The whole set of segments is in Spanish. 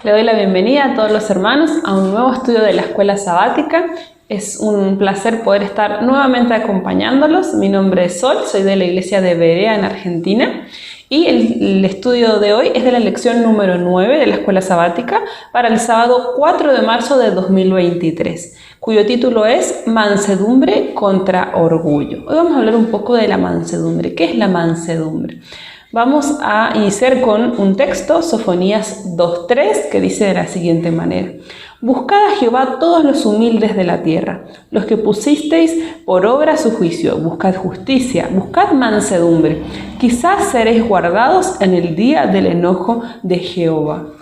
Le doy la bienvenida a todos los hermanos a un nuevo estudio de la Escuela Sabática. Es un placer poder estar nuevamente acompañándolos. Mi nombre es Sol, soy de la iglesia de Berea en Argentina y el estudio de hoy es de la lección número 9 de la Escuela Sabática para el sábado 4 de marzo de 2023, cuyo título es Mansedumbre contra Orgullo. Hoy vamos a hablar un poco de la mansedumbre. ¿Qué es la mansedumbre? Vamos a iniciar con un texto, Sofonías 2:3, que dice de la siguiente manera: Buscad a Jehová todos los humildes de la tierra, los que pusisteis por obra su juicio, buscad justicia, buscad mansedumbre, quizás seréis guardados en el día del enojo de Jehová.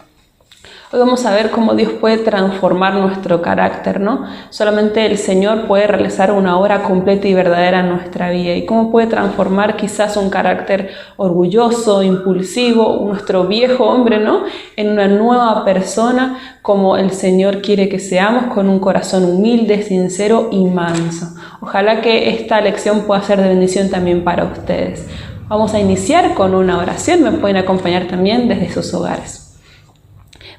Hoy vamos a ver cómo Dios puede transformar nuestro carácter, ¿no? Solamente el Señor puede realizar una obra completa y verdadera en nuestra vida. Y cómo puede transformar quizás un carácter orgulloso, impulsivo, nuestro viejo hombre, ¿no? En una nueva persona, como el Señor quiere que seamos, con un corazón humilde, sincero y manso. Ojalá que esta lección pueda ser de bendición también para ustedes. Vamos a iniciar con una oración. Me pueden acompañar también desde sus hogares.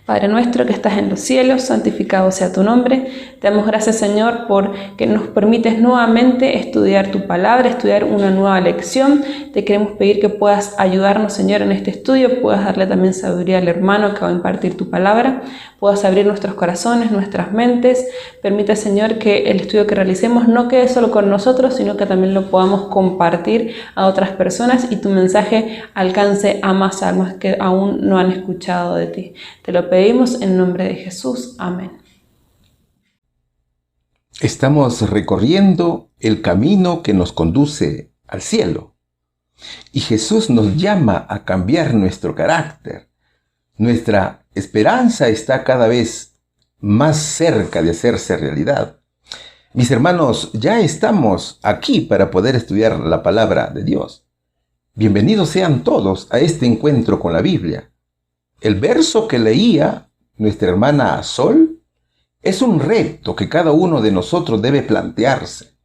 Padre nuestro que estás en los cielos, santificado sea tu nombre. Te damos gracias, Señor, porque nos permites nuevamente estudiar tu palabra, estudiar una nueva lección. Te queremos pedir que puedas ayudarnos, Señor, en este estudio, puedas darle también sabiduría al hermano que va a impartir tu palabra, puedas abrir nuestros corazones, nuestras mentes. Permite, Señor, que el estudio que realicemos no quede solo con nosotros, sino que también lo podamos compartir a otras personas y tu mensaje alcance a más almas que aún no han escuchado de ti. Te lo pedimos en nombre de Jesús. Amén. Estamos recorriendo el camino que nos conduce al cielo. Y Jesús nos llama a cambiar nuestro carácter. Nuestra esperanza está cada vez más cerca de hacerse realidad. Mis hermanos, ya estamos aquí para poder estudiar la palabra de Dios. Bienvenidos sean todos a este encuentro con la Biblia. El verso que leía nuestra hermana Sol es un reto que cada uno de nosotros debe plantearse.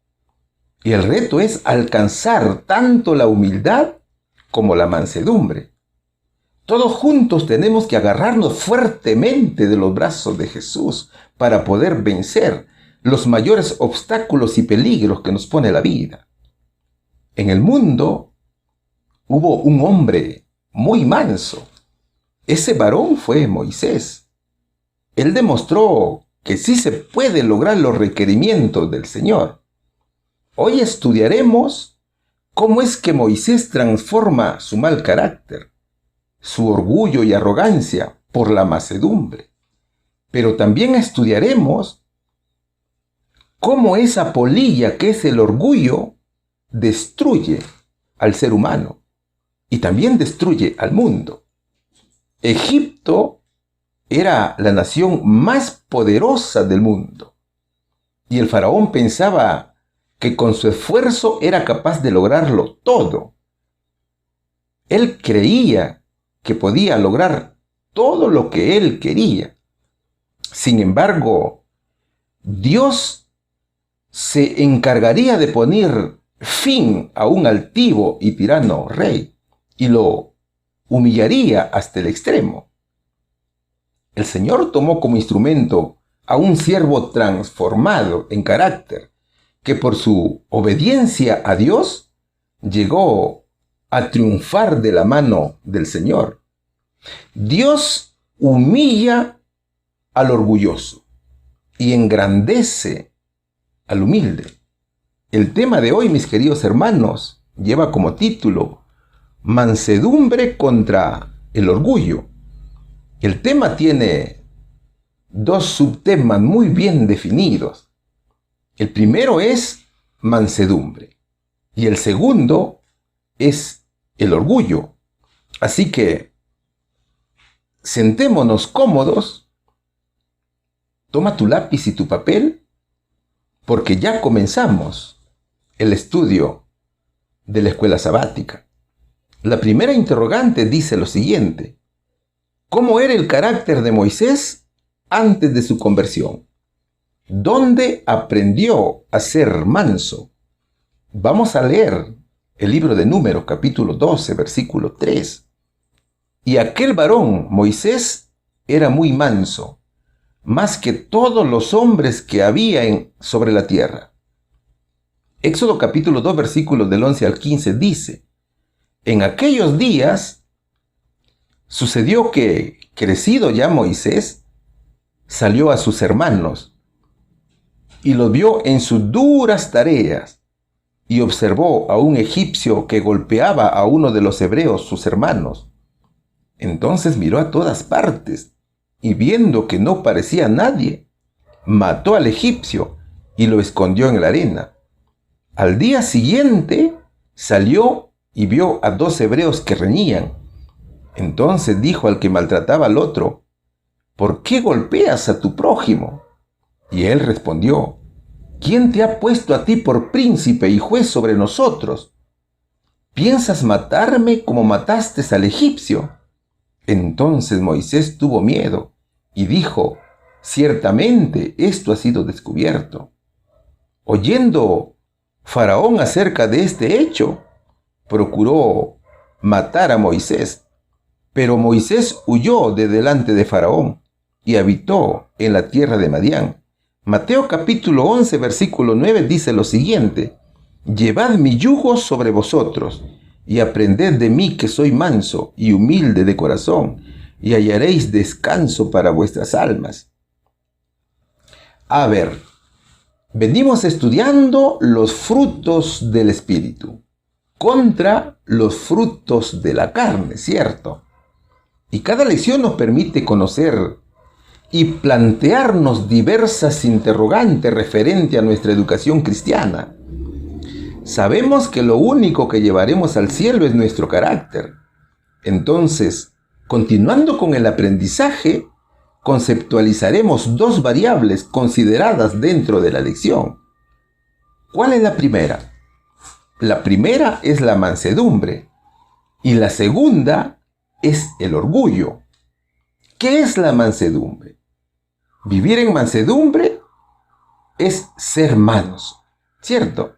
Y el reto es alcanzar tanto la humildad como la mansedumbre. Todos juntos tenemos que agarrarnos fuertemente de los brazos de Jesús para poder vencer los mayores obstáculos y peligros que nos pone la vida. En el mundo hubo un hombre muy manso. Ese varón fue Moisés. Él demostró que sí se puede lograr los requerimientos del Señor. Hoy estudiaremos cómo es que Moisés transforma su mal carácter, su orgullo y arrogancia por la mansedumbre. Pero también estudiaremos cómo esa polilla que es el orgullo destruye al ser humano y también destruye al mundo. Egipto era la nación más poderosa del mundo y el faraón pensaba que con su esfuerzo era capaz de lograrlo todo. Él creía que podía lograr todo lo que él quería. Sin embargo, Dios se encargaría de poner fin a un altivo y tirano rey y lo humillaría hasta el extremo. El Señor tomó como instrumento a un siervo transformado en carácter, que por su obediencia a Dios llegó a triunfar de la mano del Señor. Dios humilla al orgulloso y engrandece al humilde. El tema de hoy, mis queridos hermanos, lleva como título Mansedumbre contra el orgullo. El tema tiene dos subtemas muy bien definidos. El primero es mansedumbre y el segundo es el orgullo. Así que sentémonos cómodos, toma tu lápiz y tu papel, porque ya comenzamos el estudio de la escuela sabática. La primera interrogante dice lo siguiente: ¿cómo era el carácter de Moisés antes de su conversión? ¿Dónde aprendió a ser manso? Vamos a leer el libro de Números, capítulo 12, versículo 3. Y aquel varón, Moisés, era muy manso, más que todos los hombres que había sobre la tierra. Éxodo capítulo 2, versículos del 11 al 15 dice: en aquellos días sucedió que, crecido ya Moisés, salió a sus hermanos y los vio en sus duras tareas, y observó a un egipcio que golpeaba a uno de los hebreos, sus hermanos. Entonces miró a todas partes, y viendo que no parecía nadie, mató al egipcio y lo escondió en la arena. Al día siguiente salió y vio a 2 hebreos que reñían. Entonces dijo al que maltrataba al otro: ¿por qué golpeas a tu prójimo? Y él respondió: ¿quién te ha puesto a ti por príncipe y juez sobre nosotros? ¿Piensas matarme como mataste al egipcio? Entonces Moisés tuvo miedo y dijo: ciertamente esto ha sido descubierto. Oyendo Faraón acerca de este hecho, procuró matar a Moisés. Pero Moisés huyó de delante de Faraón y habitó en la tierra de Madián. Mateo capítulo 11, versículo 9 dice lo siguiente: llevad mi yugo sobre vosotros y aprended de mí, que soy manso y humilde de corazón, y hallaréis descanso para vuestras almas. A ver, venimos estudiando los frutos del Espíritu contra los frutos de la carne, ¿cierto? Y cada lección nos permite conocer y plantearnos diversas interrogantes referente a nuestra educación cristiana. Sabemos que lo único que llevaremos al cielo es nuestro carácter. Entonces, continuando con el aprendizaje, conceptualizaremos 2 variables consideradas dentro de la lección. ¿Cuál es la primera? La primera es la mansedumbre y la segunda es el orgullo. ¿Qué es la mansedumbre? Vivir en mansedumbre es ser manso, ¿cierto?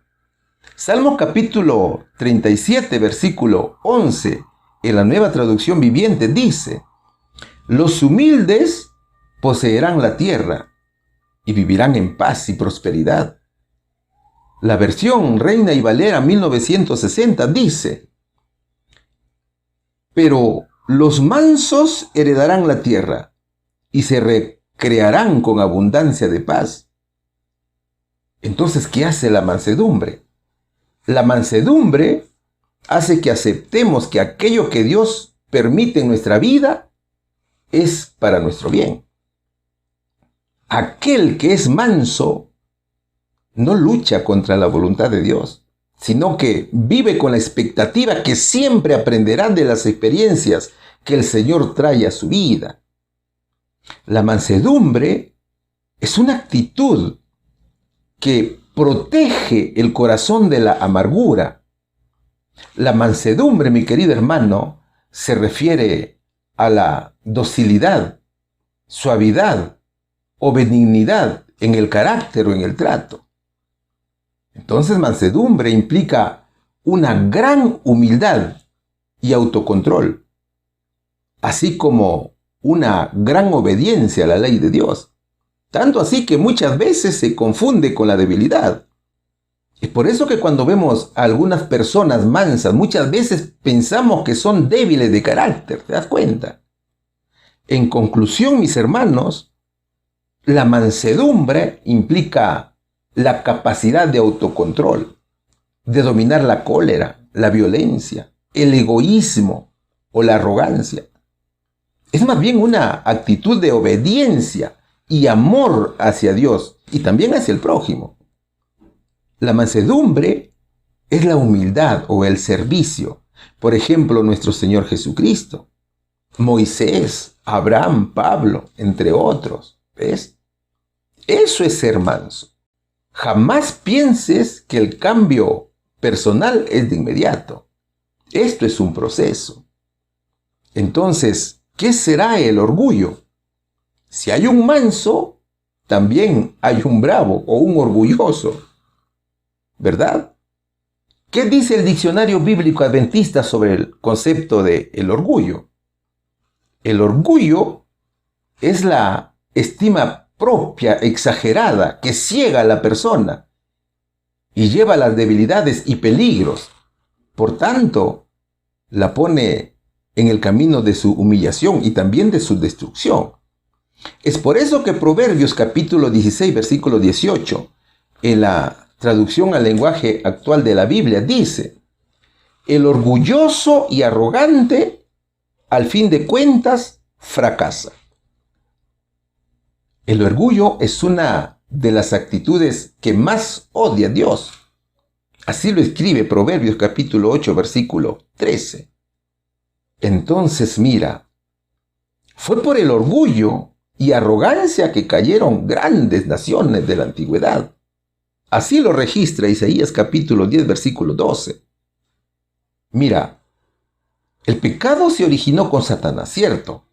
Salmo capítulo 37, versículo 11, en la Nueva Traducción Viviente dice: los humildes poseerán la tierra y vivirán en paz y prosperidad. La versión Reina y Valera 1960 dice: pero los mansos heredarán la tierra y se recrearán con abundancia de paz. Entonces, ¿qué hace la mansedumbre? La mansedumbre hace que aceptemos que aquello que Dios permite en nuestra vida es para nuestro bien. Aquel que es manso no lucha contra la voluntad de Dios, sino que vive con la expectativa que siempre aprenderá de las experiencias que el Señor trae a su vida. La mansedumbre es una actitud que protege el corazón de la amargura. La mansedumbre, mi querido hermano, se refiere a la docilidad, suavidad o benignidad en el carácter o en el trato. Entonces, mansedumbre implica una gran humildad y autocontrol, así como una gran obediencia a la ley de Dios. Tanto así que muchas veces se confunde con la debilidad. Es por eso que cuando vemos a algunas personas mansas, muchas veces pensamos que son débiles de carácter. ¿Te das cuenta? En conclusión, mis hermanos, la mansedumbre implica la capacidad de autocontrol, de dominar la cólera, la violencia, el egoísmo o la arrogancia. Es más bien una actitud de obediencia y amor hacia Dios y también hacia el prójimo. La mansedumbre es la humildad o el servicio. Por ejemplo, nuestro Señor Jesucristo, Moisés, Abraham, Pablo, entre otros. ¿Ves? Eso es ser manso. Jamás pienses que el cambio personal es de inmediato. Esto es un proceso. Entonces, ¿qué será el orgullo? Si hay un manso, también hay un bravo o un orgulloso, ¿verdad? ¿Qué dice el diccionario bíblico adventista sobre el concepto de el orgullo? El orgullo es la estima propia exagerada que ciega a la persona y lleva a las debilidades y peligros. Por tanto, la pone en el camino de su humillación y también de su destrucción. Es por eso que Proverbios capítulo 16, versículo 18, en la traducción al lenguaje actual de la Biblia, dice: el orgulloso y arrogante, al fin de cuentas, fracasa. El orgullo es una de las actitudes que más odia Dios. Así lo escribe Proverbios capítulo 8, versículo 13. Entonces mira, fue por el orgullo y arrogancia que cayeron grandes naciones de la antigüedad. Así lo registra Isaías capítulo 10, versículo 12. Mira, el pecado se originó con Satanás, ¿cierto?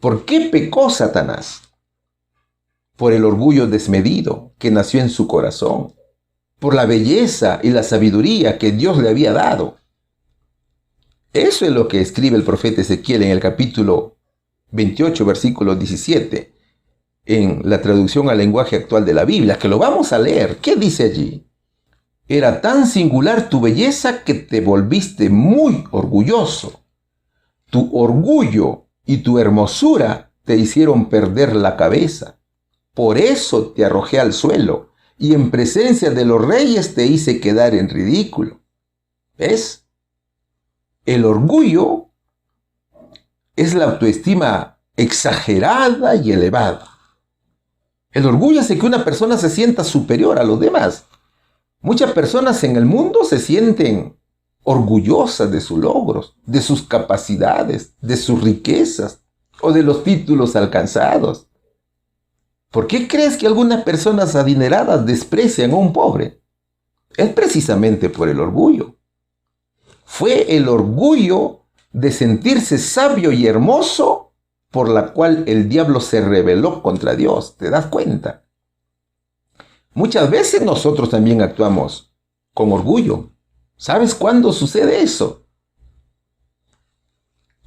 ¿Por qué pecó Satanás? Por el orgullo desmedido que nació en su corazón, por la belleza y la sabiduría que Dios le había dado. Eso es lo que escribe el profeta Ezequiel en el capítulo 28, versículo 17, en la traducción al lenguaje actual de la Biblia, que lo vamos a leer. ¿Qué dice allí? Era tan singular tu belleza que te volviste muy orgulloso. Tu orgullo y tu hermosura te hicieron perder la cabeza. Por eso te arrojé al suelo y en presencia de los reyes te hice quedar en ridículo. ¿Ves? El orgullo es la autoestima exagerada y elevada. El orgullo hace que una persona se sienta superior a los demás. Muchas personas en el mundo se sienten orgullosas de sus logros, de sus capacidades, de sus riquezas o de los títulos alcanzados. ¿Por qué crees que algunas personas adineradas desprecian a un pobre? Es precisamente por el orgullo. Fue el orgullo de sentirse sabio y hermoso por la cual el diablo se rebeló contra Dios. ¿Te das cuenta? Muchas veces nosotros también actuamos con orgullo. ¿Sabes cuándo sucede eso?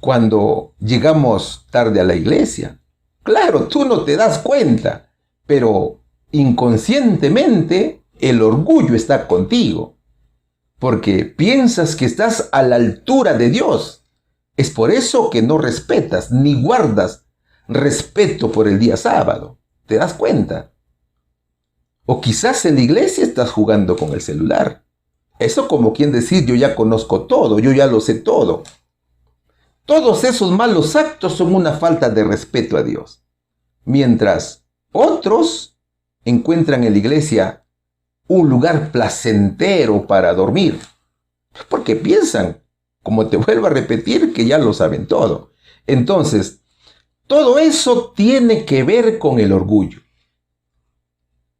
Cuando llegamos tarde a la iglesia. Claro, tú no te das cuenta, pero inconscientemente el orgullo está contigo, porque piensas que estás a la altura de Dios. Es por eso que no respetas ni guardas respeto por el día sábado. ¿Te das cuenta? O quizás en la iglesia estás jugando con el celular. Eso como quien decir, yo ya conozco todo, yo ya lo sé todo. Todos esos malos actos son una falta de respeto a Dios. Mientras otros encuentran en la iglesia un lugar placentero para dormir. Porque piensan, como te vuelvo a repetir, que ya lo saben todo. Entonces, todo eso tiene que ver con el orgullo.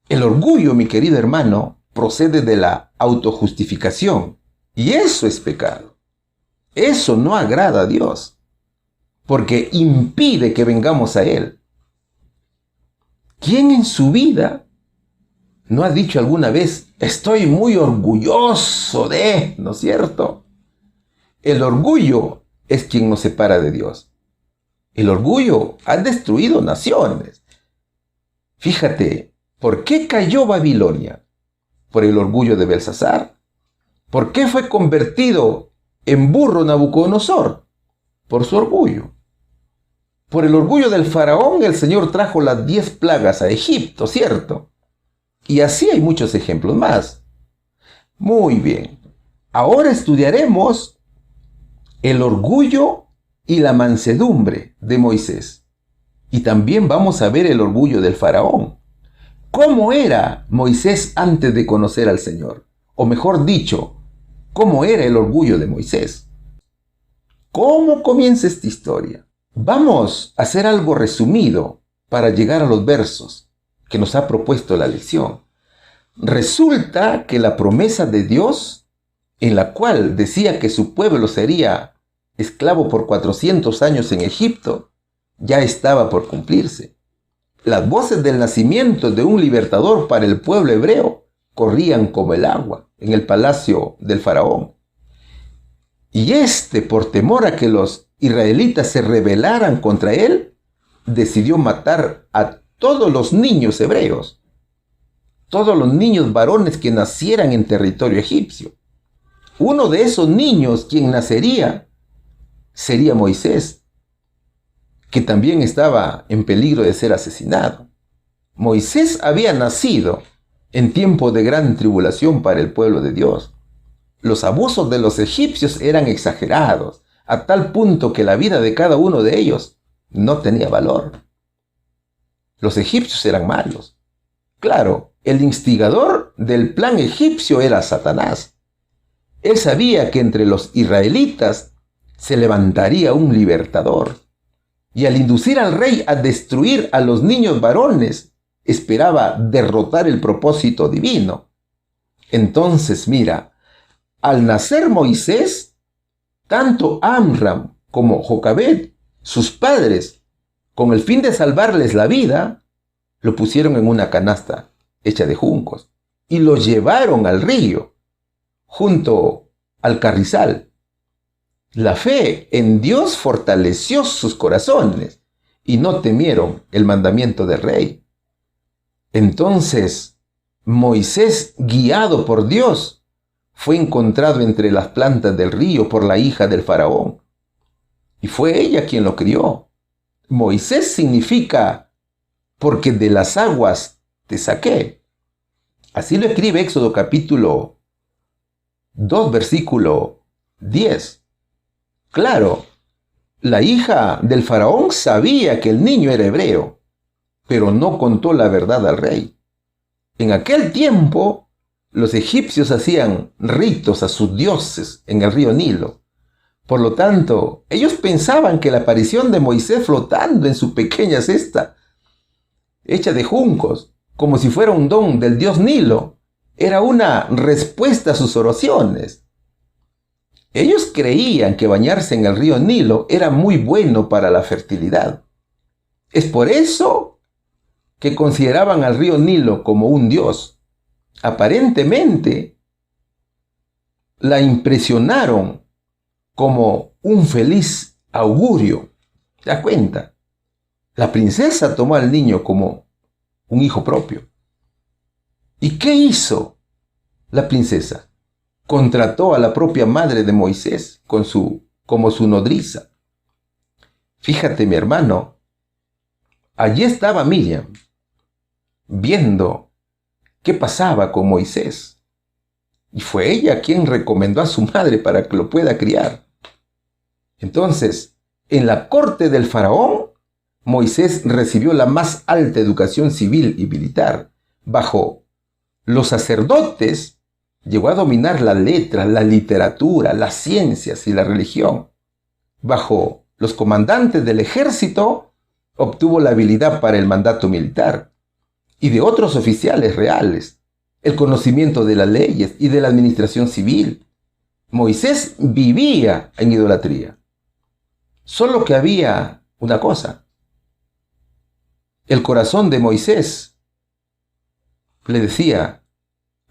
El orgullo, mi querido hermano, procede de la autojustificación. Y eso es pecado. Eso no agrada a Dios, porque impide que vengamos a Él. ¿Quién en su vida no ha dicho alguna vez, estoy muy orgulloso de, ¿no es cierto? El orgullo es quien nos separa de Dios. El orgullo ha destruido naciones. Fíjate, ¿por qué cayó Babilonia? Por el orgullo de Belsasar. ¿Por qué fue convertido en burro Nabucodonosor? Por su orgullo. Por el orgullo del faraón, el Señor trajo las 10 plagas a Egipto, ¿cierto? Y así hay muchos ejemplos más. Muy bien. Ahora estudiaremos el orgullo y la mansedumbre de Moisés. Y también vamos a ver el orgullo del faraón. ¿Cómo era Moisés antes de conocer al Señor? O mejor dicho, ¿cómo era el orgullo de Moisés? ¿Cómo comienza esta historia? Vamos a hacer algo resumido para llegar a los versos que nos ha propuesto la lección. Resulta que la promesa de Dios, en la cual decía que su pueblo sería esclavo por 400 años en Egipto, ya estaba por cumplirse. Las voces del nacimiento de un libertador para el pueblo hebreo corrían como el agua en el palacio del faraón. Y por temor a que los israelitas se rebelaran contra él, decidió matar a todos los niños hebreos, todos los niños varones que nacieran en territorio egipcio. Uno de esos niños, quien nacería, sería Moisés, que también estaba en peligro de ser asesinado. Moisés había nacido en tiempo de gran tribulación para el pueblo de Dios. Los abusos de los egipcios eran exagerados, a tal punto que la vida de cada uno de ellos no tenía valor. Los egipcios eran malos. Claro, el instigador del plan egipcio era Satanás. Él sabía que entre los israelitas se levantaría un libertador. Y al inducir al rey a destruir a los niños varones, esperaba derrotar el propósito divino. Entonces, mira, al nacer Moisés, tanto Amram como Jocabed, sus padres, con el fin de salvarles la vida, lo pusieron en una canasta hecha de juncos y lo llevaron al río, junto al carrizal. La fe en Dios fortaleció sus corazones y no temieron el mandamiento del rey. Entonces, Moisés, guiado por Dios, fue encontrado entre las plantas del río por la hija del faraón. Y fue ella quien lo crió. Moisés significa, porque de las aguas te saqué. Así lo escribe Éxodo capítulo 2, versículo 10. Claro, la hija del faraón sabía que el niño era hebreo, pero no contó la verdad al rey. En aquel tiempo, los egipcios hacían ritos a sus dioses en el río Nilo. Por lo tanto, ellos pensaban que la aparición de Moisés flotando en su pequeña cesta, hecha de juncos, como si fuera un don del dios Nilo, era una respuesta a sus oraciones. Ellos creían que bañarse en el río Nilo era muy bueno para la fertilidad. Es por eso que consideraban al río Nilo como un dios. Aparentemente, la impresionaron como un feliz augurio. ¿Te das cuenta? La princesa tomó al niño como un hijo propio. ¿Y qué hizo la princesa? Contrató a la propia madre de Moisés como su nodriza. Fíjate, mi hermano, allí estaba Miriam, viendo qué pasaba con Moisés. Y fue ella quien recomendó a su madre para que lo pueda criar. Entonces, en la corte del faraón, Moisés recibió la más alta educación civil y militar. Bajo los sacerdotes, llegó a dominar la letra, la literatura, las ciencias y la religión. Bajo los comandantes del ejército, obtuvo la habilidad para el mandato militar. Y de otros oficiales reales, el conocimiento de las leyes y de la administración civil. Moisés vivía en idolatría. Solo que había una cosa. El corazón de Moisés le decía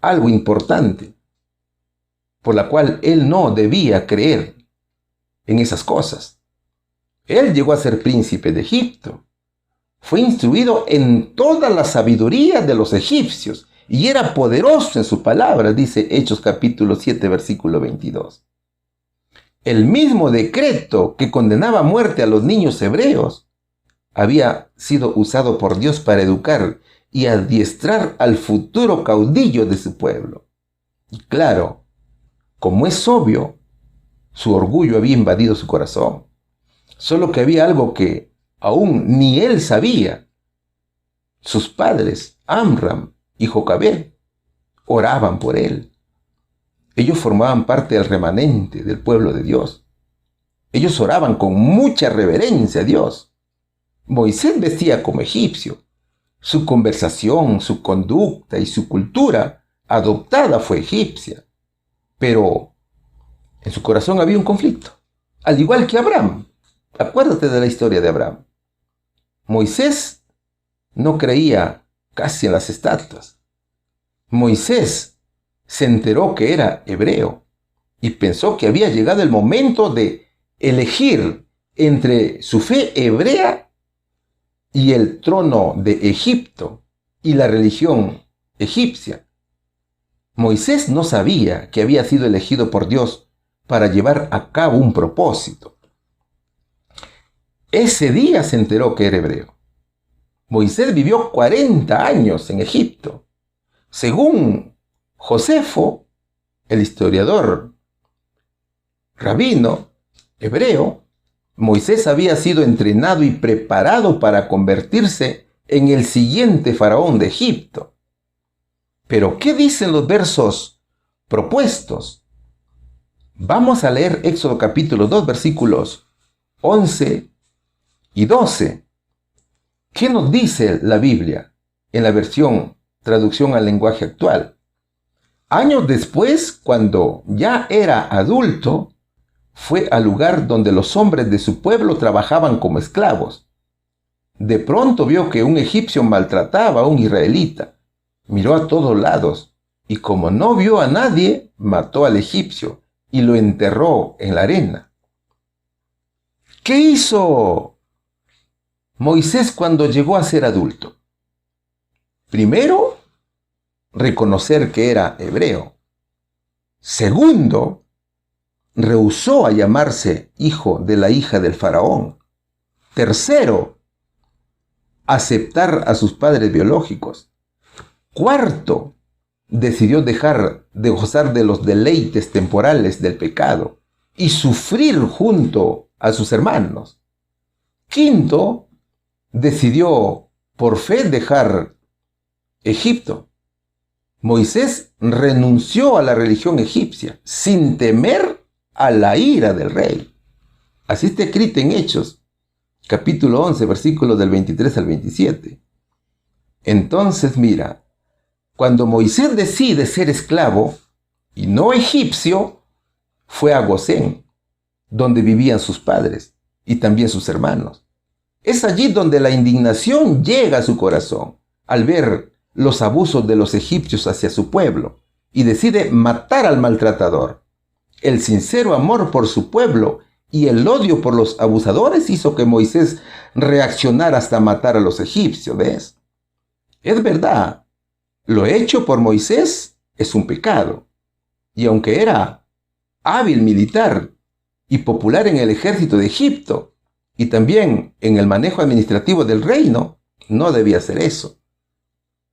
algo importante, por la cual él no debía creer en esas cosas. Él llegó a ser príncipe de Egipto. Fue instruido en toda la sabiduría de los egipcios y era poderoso en su palabra, dice Hechos capítulo 7, versículo 22. El mismo decreto que condenaba a muerte a los niños hebreos había sido usado por Dios para educar y adiestrar al futuro caudillo de su pueblo. Y claro, como es obvio, su orgullo había invadido su corazón. Solo que había algo que aún ni él sabía. Sus padres, Amram y Jocabed, oraban por él. Ellos formaban parte del remanente del pueblo de Dios. Ellos oraban con mucha reverencia a Dios. Moisés vestía como egipcio. Su conversación, su conducta y su cultura adoptada fue egipcia. Pero en su corazón había un conflicto. Al igual que Abraham. Acuérdate de la historia de Abraham. Moisés no creía casi en las estatuas. Moisés se enteró que era hebreo y pensó que había llegado el momento de elegir entre su fe hebrea y el trono de Egipto y la religión egipcia. Moisés no sabía que había sido elegido por Dios para llevar a cabo un propósito. Ese día se enteró que era hebreo. Moisés vivió 40 años en Egipto. Según Josefo, el historiador rabino hebreo, Moisés había sido entrenado y preparado para convertirse en el siguiente faraón de Egipto. Pero, ¿qué dicen los versos propuestos? Vamos a leer Éxodo capítulo 2, versículos 11 y 12. ¿Qué nos dice la Biblia en la versión traducción al lenguaje actual? Años después, cuando ya era adulto, fue al lugar donde los hombres de su pueblo trabajaban como esclavos. De pronto vio que un egipcio maltrataba a un israelita. Miró a todos lados y como no vio a nadie, mató al egipcio y lo enterró en la arena. ¿Qué hizo Moisés cuando llegó a ser adulto? Primero, reconocer que era hebreo. Segundo, rehusó a llamarse hijo de la hija del faraón. Tercero, aceptar a sus padres biológicos. Cuarto, decidió dejar de gozar de los deleites temporales del pecado y sufrir junto a sus hermanos. Quinto, decidió por fe dejar Egipto. Moisés renunció a la religión egipcia sin temer a la ira del rey. Así está escrito en Hechos, capítulo 11, versículos del 23 al 27. Entonces mira, cuando Moisés decide ser esclavo y no egipcio, fue a Gosén, donde vivían sus padres y también sus hermanos. Es allí donde la indignación llega a su corazón al ver los abusos de los egipcios hacia su pueblo y decide matar al maltratador. El sincero amor por su pueblo y el odio por los abusadores hizo que Moisés reaccionara hasta matar a los egipcios, ¿ves? Es verdad, lo hecho por Moisés es un pecado. Y aunque era hábil militar y popular en el ejército de Egipto y también en el manejo administrativo del reino, no debía hacer eso.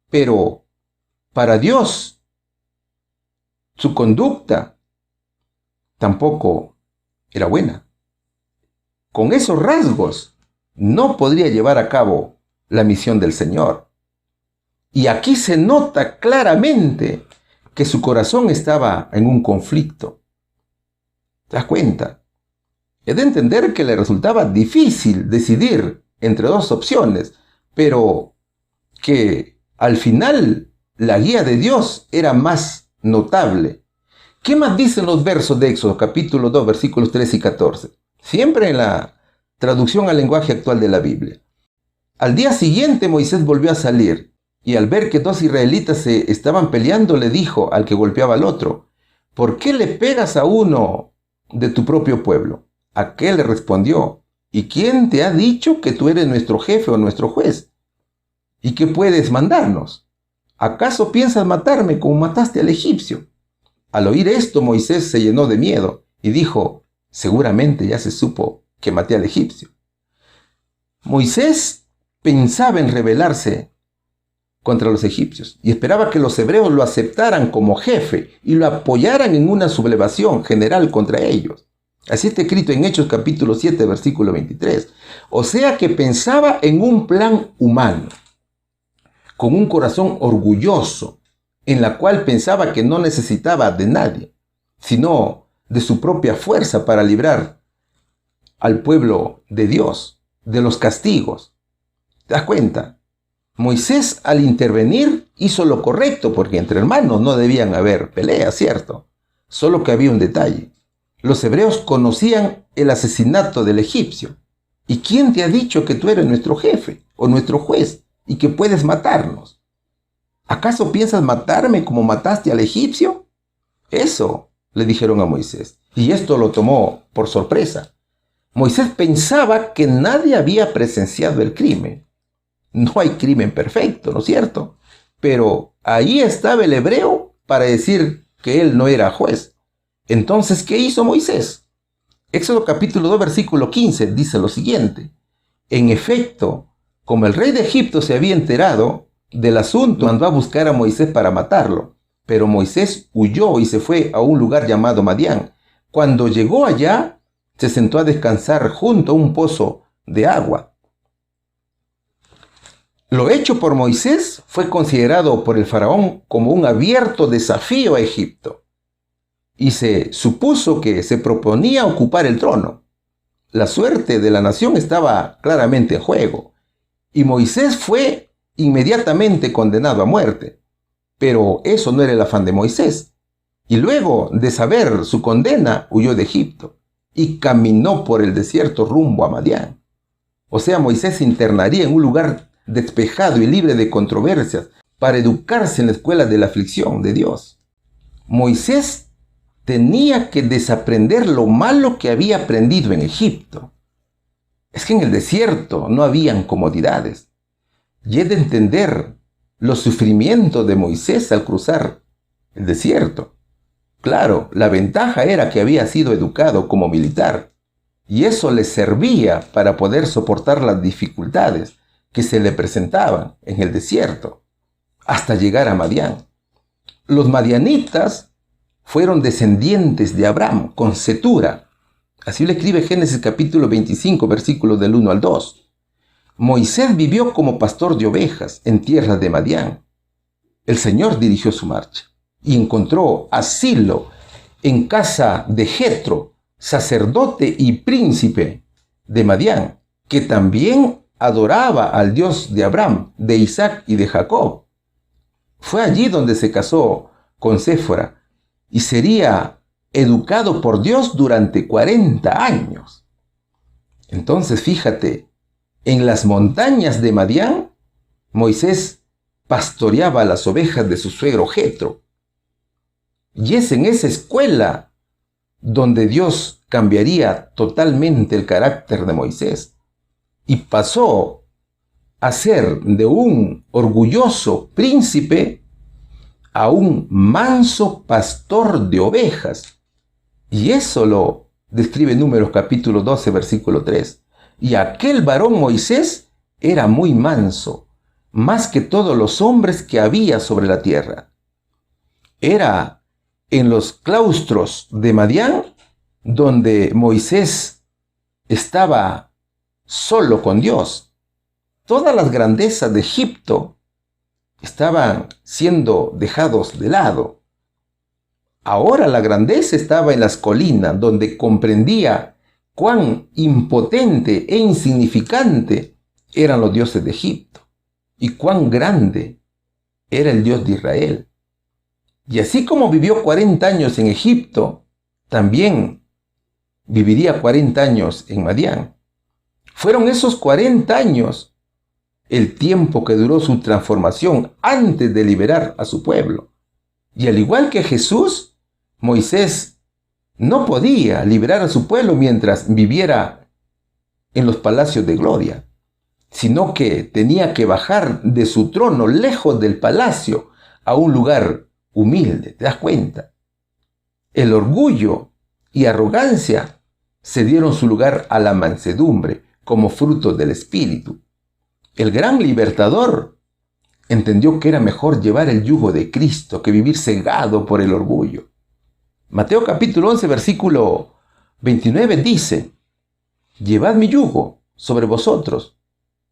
Pero para Dios, su conducta tampoco era buena. Con esos rasgos, no podría llevar a cabo la misión del Señor. Y aquí se nota claramente que su corazón estaba en un conflicto. ¿Te das cuenta? Es de entender que le resultaba difícil decidir entre dos opciones, pero que al final la guía de Dios era más notable. ¿Qué más dicen los versos de Éxodo, capítulo 2, versículos 13 y 14? Siempre en la traducción al lenguaje actual de la Biblia. Al día siguiente Moisés volvió a salir, y al ver que dos israelitas se estaban peleando, le dijo al que golpeaba al otro: ¿por qué le pegas a uno de tu propio pueblo? Aquel le respondió: ¿y quién te ha dicho que tú eres nuestro jefe o nuestro juez? ¿Y qué puedes mandarnos? ¿Acaso piensas matarme como mataste al egipcio? Al oír esto, Moisés se llenó de miedo y dijo: seguramente ya se supo que maté al egipcio. Moisés pensaba en rebelarse contra los egipcios y esperaba que los hebreos lo aceptaran como jefe y lo apoyaran en una sublevación general contra ellos. Así está escrito en Hechos capítulo 7, versículo 23. O sea que pensaba en un plan humano, con un corazón orgulloso, en la cual pensaba que no necesitaba de nadie, sino de su propia fuerza para librar al pueblo de Dios de los castigos. ¿Te das cuenta? Moisés, al intervenir, hizo lo correcto, porque entre hermanos no debían haber peleas, ¿cierto? Solo que había un detalle. Los hebreos conocían el asesinato del egipcio. ¿Y quién te ha dicho que tú eres nuestro jefe o nuestro juez y que puedes matarnos? ¿Acaso piensas matarme como mataste al egipcio? Eso le dijeron a Moisés, y esto lo tomó por sorpresa. Moisés pensaba que nadie había presenciado el crimen. No hay crimen perfecto, ¿no es cierto? Pero ahí estaba el hebreo para decir que él no era juez. Entonces, ¿qué hizo Moisés? Éxodo capítulo 2, versículo 15 dice lo siguiente. En efecto, como el rey de Egipto se había enterado del asunto, mandó a buscar a Moisés para matarlo. Pero Moisés huyó y se fue a un lugar llamado Madián. Cuando llegó allá, se sentó a descansar junto a un pozo de agua. Lo hecho por Moisés fue considerado por el faraón como un abierto desafío a Egipto. Y se supuso que se proponía ocupar el trono. La suerte de la nación estaba claramente en juego. Y Moisés fue inmediatamente condenado a muerte. Pero eso no era el afán de Moisés. Y luego de saber su condena, huyó de Egipto y caminó por el desierto rumbo a Madián. O sea, Moisés se internaría en un lugar despejado y libre de controversias para educarse en la escuela de la aflicción de Dios. Moisés tenía que desaprender lo malo que había aprendido en Egipto. Es que en el desierto no habían comodidades. Y he de entender los sufrimientos de Moisés al cruzar el desierto. Claro, la ventaja era que había sido educado como militar, y eso le servía para poder soportar las dificultades que se le presentaban en el desierto, hasta llegar a Madián. Los madianitas fueron descendientes de Abraham, con Cetura. Así lo escribe Génesis capítulo 25, versículos del 1 al 2. Moisés vivió como pastor de ovejas en tierras de Madián. El Señor dirigió su marcha y encontró asilo en casa de Jetro, sacerdote y príncipe de Madián, que también adoraba al Dios de Abraham, de Isaac y de Jacob. Fue allí donde se casó con Séfora y sería educado por Dios durante 40 años. Entonces, fíjate, en las montañas de Madián, Moisés pastoreaba las ovejas de su suegro Jetro. Y es en esa escuela donde Dios cambiaría totalmente el carácter de Moisés y pasó a ser de un orgulloso príncipe a un manso pastor de ovejas. Y eso lo describe Números capítulo 12, versículo 3. Y aquel varón Moisés era muy manso, más que todos los hombres que había sobre la tierra. Era en los claustros de Madián donde Moisés estaba solo con Dios. Todas las grandezas de Egipto estaban siendo dejados de lado. Ahora la grandeza estaba en las colinas, donde comprendía cuán impotente e insignificante eran los dioses de Egipto y cuán grande era el Dios de Israel. Y así como vivió 40 años en Egipto, también viviría 40 años en Madián. Fueron esos 40 años el tiempo que duró su transformación antes de liberar a su pueblo. Y al igual que Jesús, Moisés no podía liberar a su pueblo mientras viviera en los palacios de gloria, sino que tenía que bajar de su trono lejos del palacio a un lugar humilde. ¿Te das cuenta? El orgullo y arrogancia cedieron su lugar a la mansedumbre como fruto del Espíritu. El gran libertador entendió que era mejor llevar el yugo de Cristo que vivir cegado por el orgullo. Mateo capítulo 11, versículo 29 dice: Llevad mi yugo sobre vosotros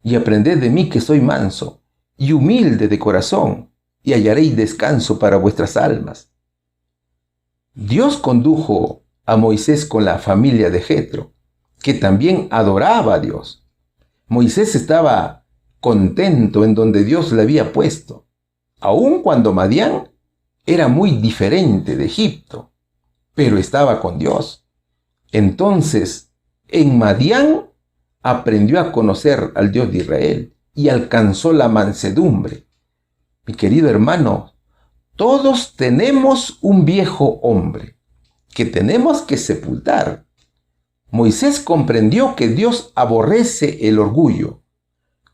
y aprended de mí que soy manso y humilde de corazón, y hallaréis descanso para vuestras almas. Dios condujo a Moisés con la familia de Jetro, que también adoraba a Dios. Moisés estaba contento en donde Dios le había puesto, aun cuando Madián era muy diferente de Egipto, pero estaba con Dios. Entonces, en Madián aprendió a conocer al Dios de Israel y alcanzó la mansedumbre. Mi querido hermano, todos tenemos un viejo hombre que tenemos que sepultar. Moisés comprendió que Dios aborrece el orgullo,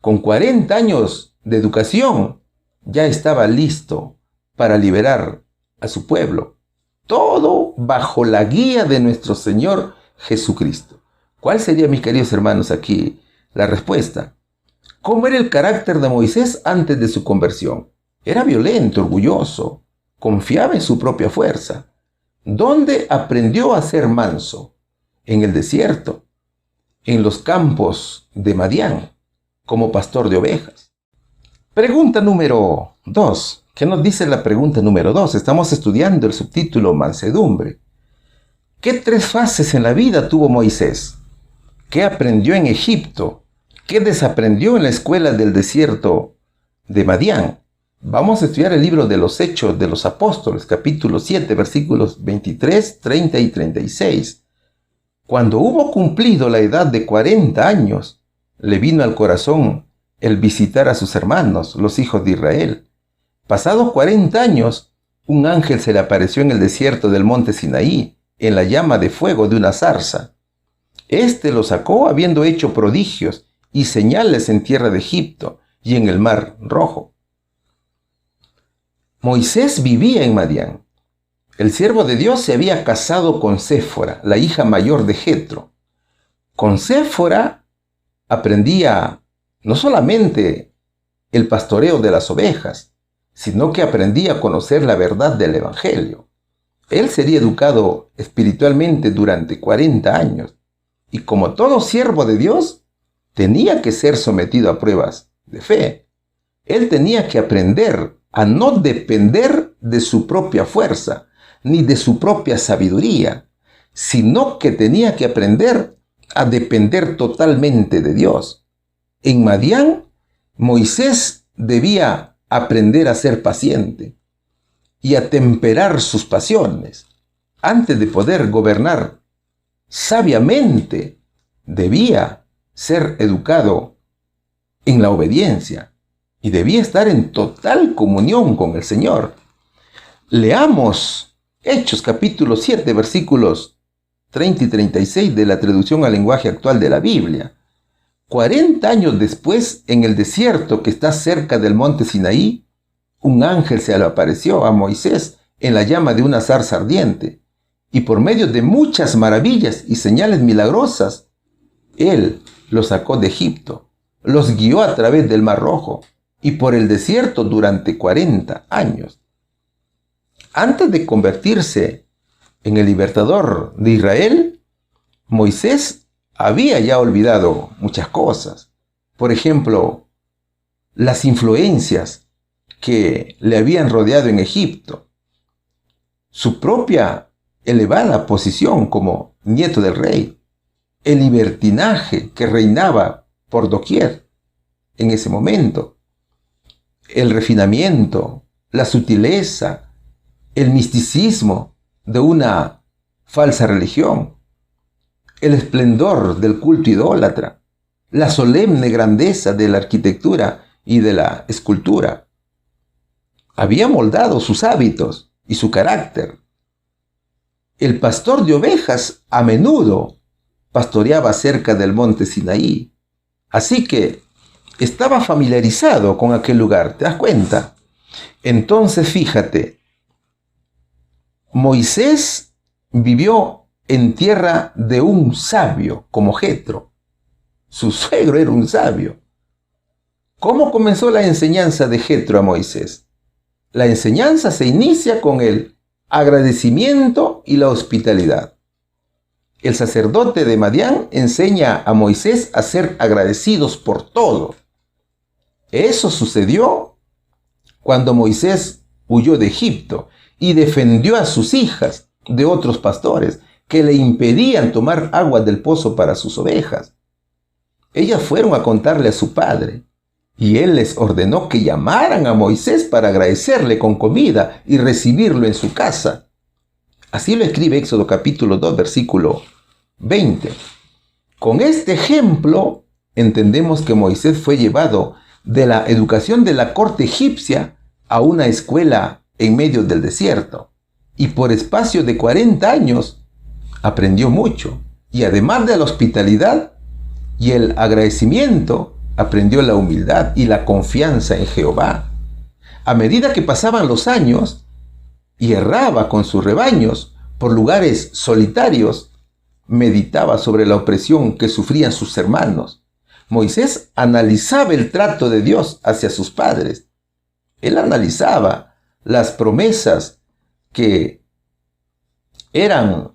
con 40 años de educación, ya estaba listo para liberar a su pueblo. Todo bajo la guía de nuestro Señor Jesucristo. ¿Cuál sería, mis queridos hermanos, aquí la respuesta? ¿Cómo era el carácter de Moisés antes de su conversión? Era violento, orgulloso, confiaba en su propia fuerza. ¿Dónde aprendió a ser manso? En el desierto, en los campos de Madián, como pastor de ovejas. Pregunta número 2. ¿Qué nos dice la pregunta número 2? Estamos estudiando el subtítulo Mansedumbre. ¿Qué 3 fases en la vida tuvo Moisés? ¿Qué aprendió en Egipto? ¿Qué desaprendió en la escuela del desierto de Madián? Vamos a estudiar el libro de los Hechos de los Apóstoles, capítulo 7, versículos 23, 30 y 36. Cuando hubo cumplido la edad de 40 años, le vino al corazón el visitar a sus hermanos, los hijos de Israel. Pasados 40 años, un ángel se le apareció en el desierto del monte Sinaí, en la llama de fuego de una zarza. Este lo sacó habiendo hecho prodigios y señales en tierra de Egipto y en el mar Rojo. Moisés vivía en Madián. El siervo de Dios se había casado con Séfora, la hija mayor de Jetro. Con Séfora aprendía no solamente el pastoreo de las ovejas, sino que aprendía a conocer la verdad del Evangelio. Él sería educado espiritualmente durante 40 años y como todo siervo de Dios, tenía que ser sometido a pruebas de fe. Él tenía que aprender a no depender de su propia fuerza, ni de su propia sabiduría, sino que tenía que aprender a depender totalmente de Dios. En Madián, Moisés debía aprender a ser paciente y a temperar sus pasiones. Antes de poder gobernar sabiamente, debía ser educado en la obediencia y debía estar en total comunión con el Señor. Leamos Hechos capítulo 7, versículos 30 y 36 de la traducción al lenguaje actual de la Biblia. 40 años después, en el desierto que está cerca del monte Sinaí, un ángel se le apareció a Moisés en la llama de una zarza ardiente, y por medio de muchas maravillas y señales milagrosas, él los sacó de Egipto, los guió a través del Mar Rojo y por el desierto durante 40 años. Antes de convertirse en el libertador de Israel, Moisés había ya olvidado muchas cosas. Por ejemplo, las influencias que le habían rodeado en Egipto, su propia elevada posición como nieto del rey, el libertinaje que reinaba por doquier en ese momento, el refinamiento, la sutileza, el misticismo de una falsa religión, el esplendor del culto idólatra, la solemne grandeza de la arquitectura y de la escultura. Había moldado sus hábitos y su carácter. El pastor de ovejas a menudo pastoreaba cerca del monte Sinaí, así que estaba familiarizado con aquel lugar, ¿te das cuenta? Entonces fíjate, Moisés vivió en tierra de un sabio como Jetro. Su suegro era un sabio. ¿Cómo comenzó la enseñanza de Jetro a Moisés? La enseñanza se inicia con el agradecimiento y la hospitalidad. El sacerdote de Madián enseña a Moisés a ser agradecidos por todo. Eso sucedió cuando Moisés huyó de Egipto y defendió a sus hijas de otros pastores que le impedían tomar agua del pozo para sus ovejas. Ellas fueron a contarle a su padre, y él les ordenó que llamaran a Moisés para agradecerle con comida y recibirlo en su casa. Así lo escribe Éxodo capítulo 2, versículo 20. Con este ejemplo entendemos que Moisés fue llevado de la educación de la corte egipcia a una escuela en medio del desierto, y por espacio de 40 años aprendió mucho, y además de la hospitalidad y el agradecimiento, aprendió la humildad y la confianza en Jehová. A medida que pasaban los años y erraba con sus rebaños por lugares solitarios, meditaba sobre la opresión que sufrían sus hermanos. Moisés analizaba el trato de Dios hacia sus padres. Él analizaba las promesas que eran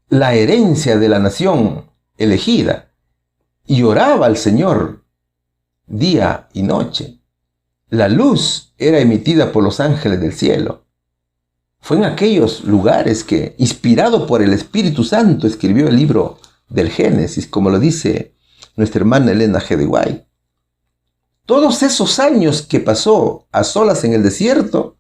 la herencia de la nación elegida y oraba al Señor día y noche. La luz era emitida por los ángeles del cielo. Fue en aquellos lugares que, inspirado por el Espíritu Santo, escribió el libro del Génesis, como lo dice nuestra hermana Elena G. de White. Todos esos años que pasó a solas en el desierto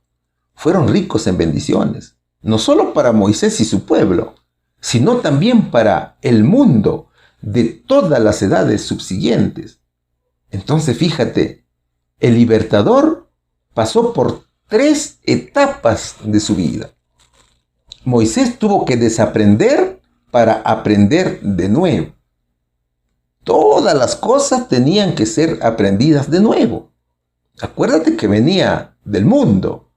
fueron ricos en bendiciones, no solo para Moisés y su pueblo, sino también para el mundo de todas las edades subsiguientes. Entonces, fíjate, el libertador pasó por 3 etapas de su vida. Moisés tuvo que desaprender para aprender de nuevo. Todas las cosas tenían que ser aprendidas de nuevo. Acuérdate que venía del mundo,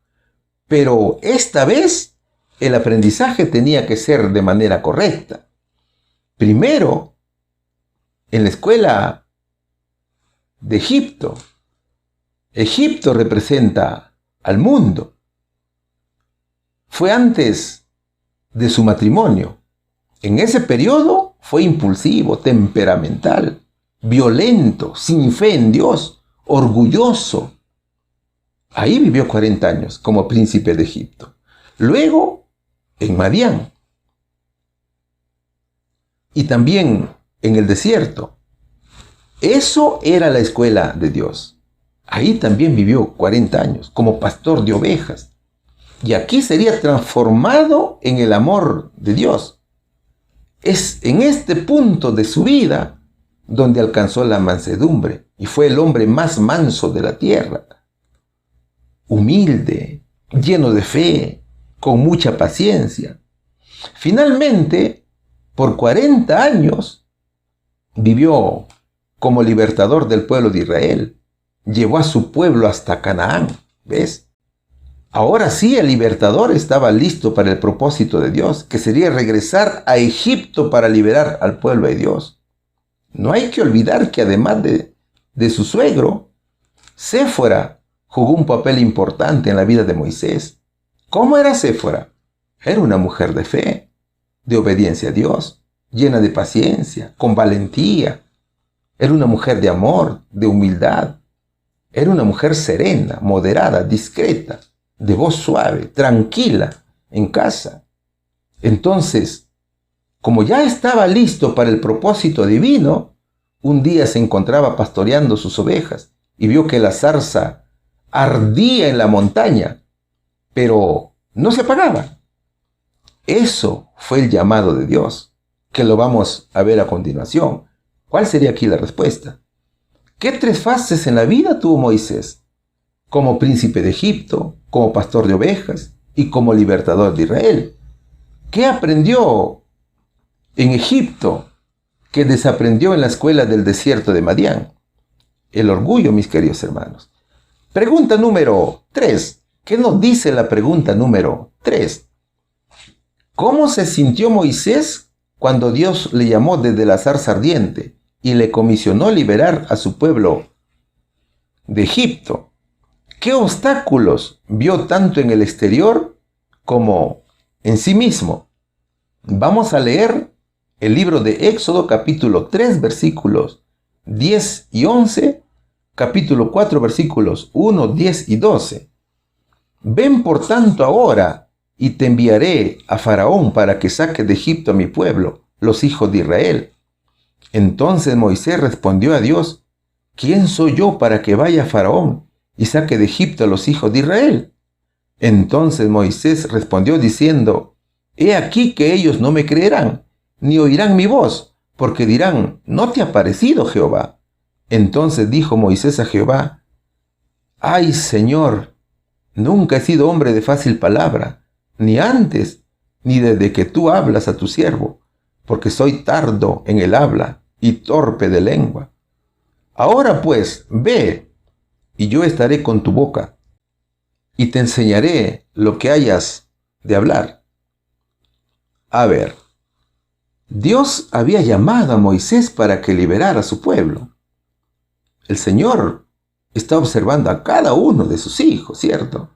pero esta vez el aprendizaje tenía que ser de manera correcta. Primero, en la escuela de Egipto. Egipto representa al mundo. Fue antes de su matrimonio. En ese periodo fue impulsivo, temperamental, violento, sin fe en Dios, orgulloso. Ahí vivió 40 años como príncipe de Egipto. Luego, en Madián. Y también en el desierto. Eso era la escuela de Dios. Ahí también vivió 40 años como pastor de ovejas. Y aquí sería transformado en el amor de Dios. Es en este punto de su vida donde alcanzó la mansedumbre y fue el hombre más manso de la tierra. Humilde, lleno de fe, con mucha paciencia. Finalmente, por 40 años, vivió como libertador del pueblo de Israel. Llevó a su pueblo hasta Canaán, ¿ves? Ahora sí, el libertador estaba listo para el propósito de Dios, que sería regresar a Egipto para liberar al pueblo de Dios. No hay que olvidar que además de su suegro, Séfora jugó un papel importante en la vida de Moisés. ¿Cómo era Séfora? Era una mujer de fe, de obediencia a Dios, llena de paciencia, con valentía. Era una mujer de amor, de humildad. Era una mujer serena, moderada, discreta, de voz suave, tranquila, en casa. Entonces, como ya estaba listo para el propósito divino, un día se encontraba pastoreando sus ovejas y vio que la zarza ardía en la montaña, pero no se apagaba. Eso fue el llamado de Dios, que lo vamos a ver a continuación. ¿Cuál sería aquí la respuesta? ¿Qué 3 fases en la vida tuvo Moisés? Como príncipe de Egipto, como pastor de ovejas y como libertador de Israel. ¿Qué aprendió en Egipto que desaprendió en la escuela del desierto de Madián? El orgullo, mis queridos hermanos. Pregunta número 3. ¿Qué nos dice la pregunta número 3? ¿Cómo se sintió Moisés cuando Dios le llamó desde la zarza ardiente y le comisionó liberar a su pueblo de Egipto? ¿Qué obstáculos vio tanto en el exterior como en sí mismo? Vamos a leer el libro de Éxodo capítulo 3 versículos 10 y 11, capítulo 4 versículos 1, 10 y 12. Ven por tanto ahora y te enviaré a Faraón para que saque de Egipto a mi pueblo, los hijos de Israel. Entonces Moisés respondió a Dios: ¿quién soy yo para que vaya a Faraón y saque de Egipto a los hijos de Israel? Entonces Moisés respondió diciendo: he aquí que ellos no me creerán, ni oirán mi voz, porque dirán: ¿no te ha parecido Jehová? Entonces dijo Moisés a Jehová: ay, Señor, nunca he sido hombre de fácil palabra, ni antes, ni desde que tú hablas a tu siervo, porque soy tardo en el habla y torpe de lengua. Ahora pues, ve, y yo estaré con tu boca, y te enseñaré lo que hayas de hablar. A ver, Dios había llamado a Moisés para que liberara a su pueblo. El Señor está observando a cada uno de sus hijos, ¿cierto?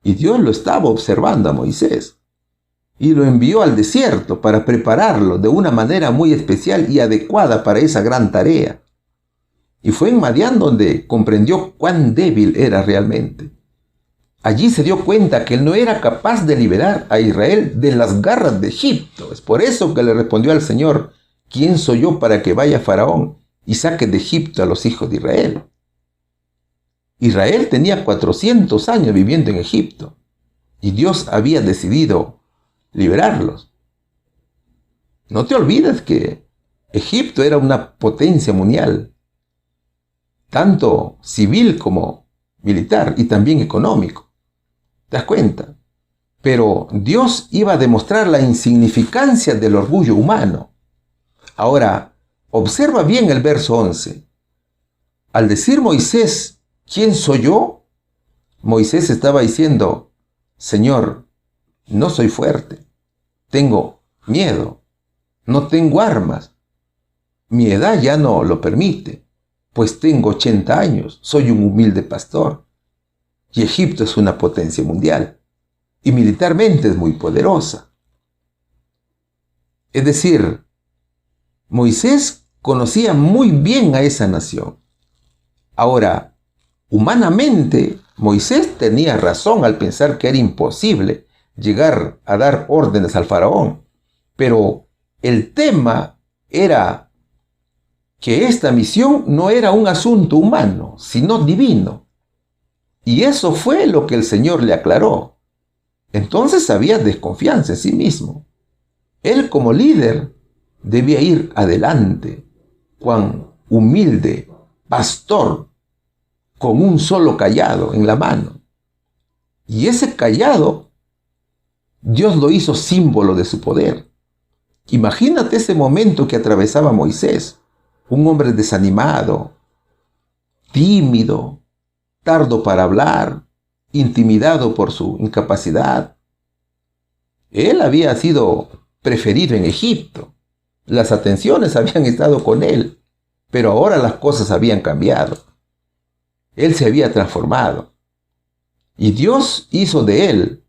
Y Dios lo estaba observando a Moisés. Y lo envió al desierto para prepararlo de una manera muy especial y adecuada para esa gran tarea. Y fue en Madián donde comprendió cuán débil era realmente. Allí se dio cuenta que él no era capaz de liberar a Israel de las garras de Egipto. Es por eso que le respondió al Señor: ¿quién soy yo para que vaya Faraón y saque de Egipto a los hijos de Israel? Israel tenía 400 años viviendo en Egipto y Dios había decidido liberarlos. No te olvides que Egipto era una potencia mundial, tanto civil como militar y también económico. ¿Te das cuenta? Pero Dios iba a demostrar la insignificancia del orgullo humano. Ahora, observa bien el verso 11. Al decir Moisés: ¿quién soy yo? Moisés estaba diciendo: Señor, no soy fuerte, tengo miedo, no tengo armas, mi edad ya no lo permite, pues tengo 80 años, soy un humilde pastor, y Egipto es una potencia mundial, y militarmente es muy poderosa. Es decir, Moisés conocía muy bien a esa nación. Ahora, humanamente, Moisés tenía razón al pensar que era imposible llegar a dar órdenes al faraón. Pero el tema era que esta misión no era un asunto humano, sino divino. Y eso fue lo que el Señor le aclaró. Entonces había desconfianza en sí mismo. Él como líder debía ir adelante, cuán humilde pastor, con un solo cayado en la mano. Y ese cayado, Dios lo hizo símbolo de su poder. Imagínate ese momento que atravesaba Moisés, un hombre desanimado, tímido, tardo para hablar, intimidado por su incapacidad. Él había sido preferido en Egipto. Las atenciones habían estado con él, pero ahora las cosas habían cambiado. Él se había transformado y Dios hizo de él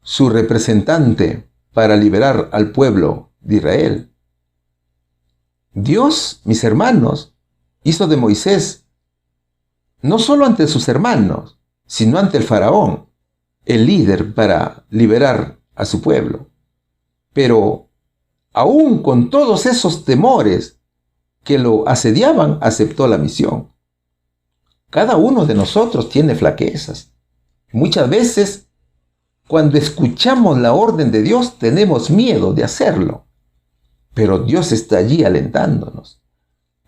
su representante para liberar al pueblo de Israel. Dios, mis hermanos, hizo de Moisés no solo ante sus hermanos, sino ante el faraón, el líder para liberar a su pueblo. Pero aún con todos esos temores que lo asediaban, aceptó la misión. Cada uno de nosotros tiene flaquezas. Muchas veces, cuando escuchamos la orden de Dios, tenemos miedo de hacerlo. Pero Dios está allí alentándonos.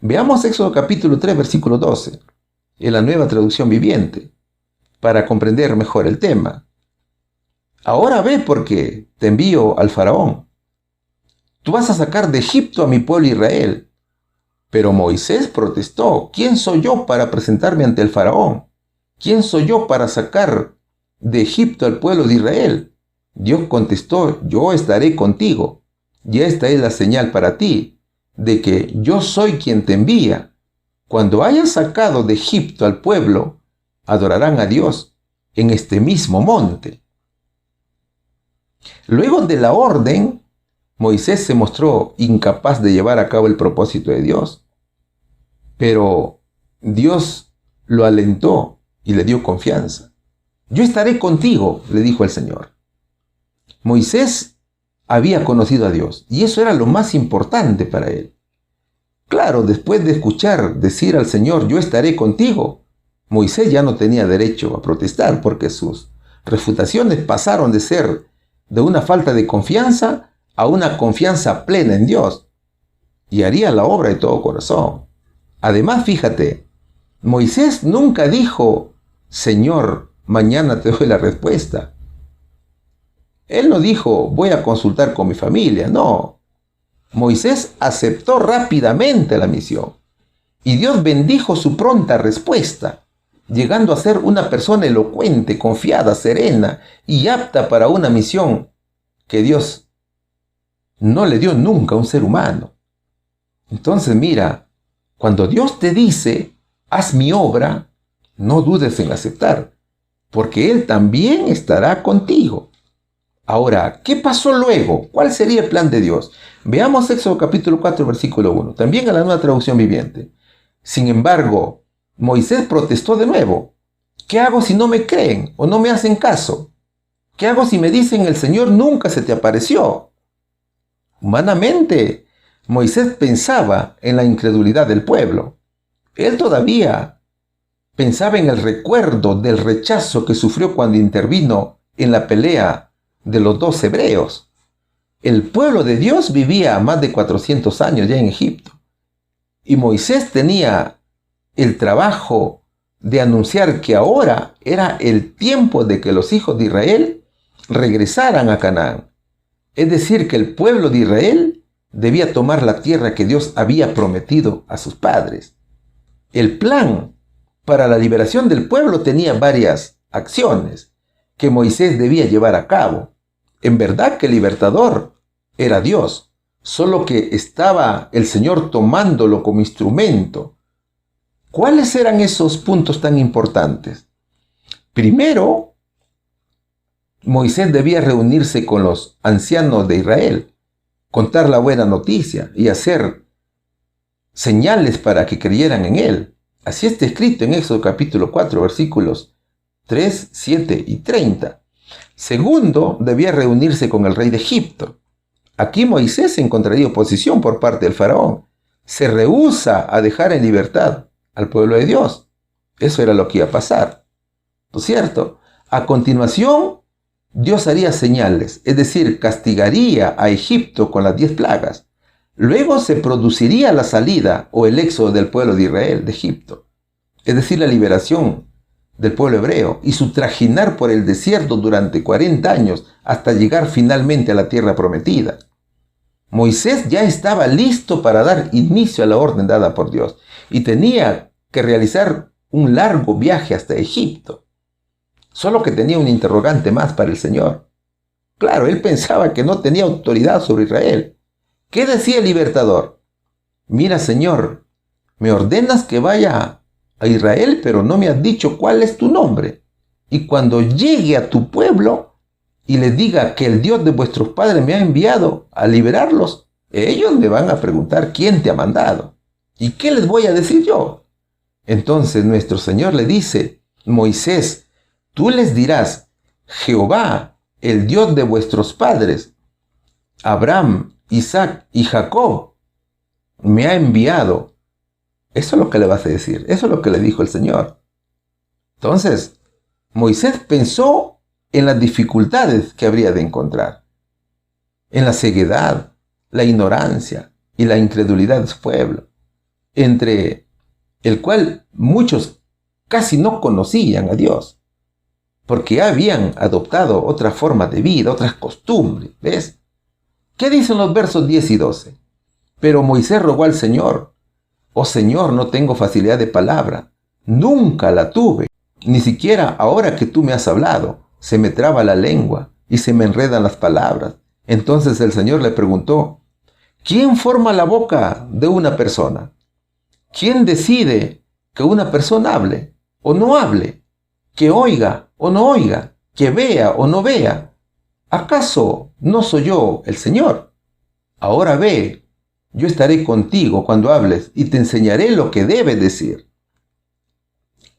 Veamos Éxodo capítulo 3, versículo 12, en la Nueva Traducción Viviente, para comprender mejor el tema. Ahora ve, porque te envío al faraón. Tú vas a sacar de Egipto a mi pueblo Israel. Pero Moisés protestó: ¿quién soy yo para presentarme ante el faraón? ¿Quién soy yo para sacar de Egipto al pueblo de Israel? Dios contestó: yo estaré contigo. Y esta es la señal para ti, de que yo soy quien te envía. Cuando hayas sacado de Egipto al pueblo, adorarán a Dios en este mismo monte. Luego de la orden, Moisés se mostró incapaz de llevar a cabo el propósito de Dios. Pero Dios lo alentó y le dio confianza. Yo estaré contigo, le dijo el Señor. Moisés había conocido a Dios y eso era lo más importante para él. Claro, después de escuchar decir al Señor: yo estaré contigo, Moisés ya no tenía derecho a protestar, porque sus refutaciones pasaron de ser de una falta de confianza a una confianza plena en Dios, y haría la obra de todo corazón. Además, fíjate, Moisés nunca dijo: Señor, mañana te doy la respuesta. Él no dijo: voy a consultar con mi familia. No. Moisés aceptó rápidamente la misión y Dios bendijo su pronta respuesta, llegando a ser una persona elocuente, confiada, serena y apta para una misión que Dios no le dio nunca a un ser humano. Entonces mira, cuando Dios te dice, haz mi obra, no dudes en aceptar, porque Él también estará contigo. Ahora, ¿qué pasó luego? ¿Cuál sería el plan de Dios? Veamos Éxodo capítulo 4, versículo 1, también en la Nueva Traducción Viviente. Sin embargo, Moisés protestó de nuevo. ¿Qué hago si no me creen o no me hacen caso? ¿Qué hago si me dicen el Señor nunca se te apareció? Humanamente, Moisés pensaba en la incredulidad del pueblo. Él todavía pensaba en el recuerdo del rechazo que sufrió cuando intervino en la pelea de los dos hebreos. El pueblo de Dios vivía más de 400 años ya en Egipto. Y Moisés tenía el trabajo de anunciar que ahora era el tiempo de que los hijos de Israel regresaran a Canaán. Es decir, que el pueblo de Israel debía tomar la tierra que Dios había prometido a sus padres. El plan para la liberación del pueblo tenía varias acciones que Moisés debía llevar a cabo. En verdad que el libertador era Dios, solo que estaba el Señor tomándolo como instrumento. ¿Cuáles eran esos puntos tan importantes? Primero, Moisés debía reunirse con los ancianos de Israel, contar la buena noticia y hacer señales para que creyeran en él. Así está escrito en Éxodo capítulo 4, versículos 3, 7 y 30. Segundo, debía reunirse con el rey de Egipto. Aquí Moisés encontraría oposición por parte del faraón. Se rehúsa a dejar en libertad al pueblo de Dios. Eso era lo que iba a pasar, ¿no es cierto? A continuación, Dios haría señales, es decir, castigaría a Egipto con las 10 plagas. Luego se produciría la salida o el éxodo del pueblo de Israel de Egipto, es decir, la liberación del pueblo hebreo y su trajinar por el desierto durante 40 años hasta llegar finalmente a la tierra prometida. Moisés ya estaba listo para dar inicio a la orden dada por Dios y tenía que realizar un largo viaje hasta Egipto. Solo que tenía un interrogante más para el Señor. Claro, él pensaba que no tenía autoridad sobre Israel. ¿Qué decía el libertador? Mira, Señor, me ordenas que vaya a Israel, pero no me has dicho cuál es tu nombre. Y cuando llegue a tu pueblo y les diga que el Dios de vuestros padres me ha enviado a liberarlos, ellos me van a preguntar quién te ha mandado. ¿Y qué les voy a decir yo? Entonces nuestro Señor le dice, Moisés, tú les dirás, Jehová, el Dios de vuestros padres, Abraham, Isaac y Jacob, me ha enviado. Eso es lo que le vas a decir. Eso es lo que le dijo el Señor. Entonces, Moisés pensó en las dificultades que habría de encontrar, en la ceguedad, la ignorancia y la incredulidad de su pueblo, entre el cual muchos casi no conocían a Dios, porque habían adoptado otra forma de vida, otras costumbres, ¿ves? ¿Qué dicen los versos 10 y 12? Pero Moisés rogó al Señor, oh Señor, no tengo facilidad de palabra, nunca la tuve, ni siquiera ahora que tú me has hablado, se me traba la lengua y se me enredan las palabras. Entonces el Señor le preguntó, ¿quién forma la boca de una persona? ¿Quién decide que una persona hable o no hable? ¿Que oiga o no oiga? ¿Que vea o no vea? ¿Acaso no soy yo el Señor? Ahora ve, yo estaré contigo cuando hables y te enseñaré lo que debes decir.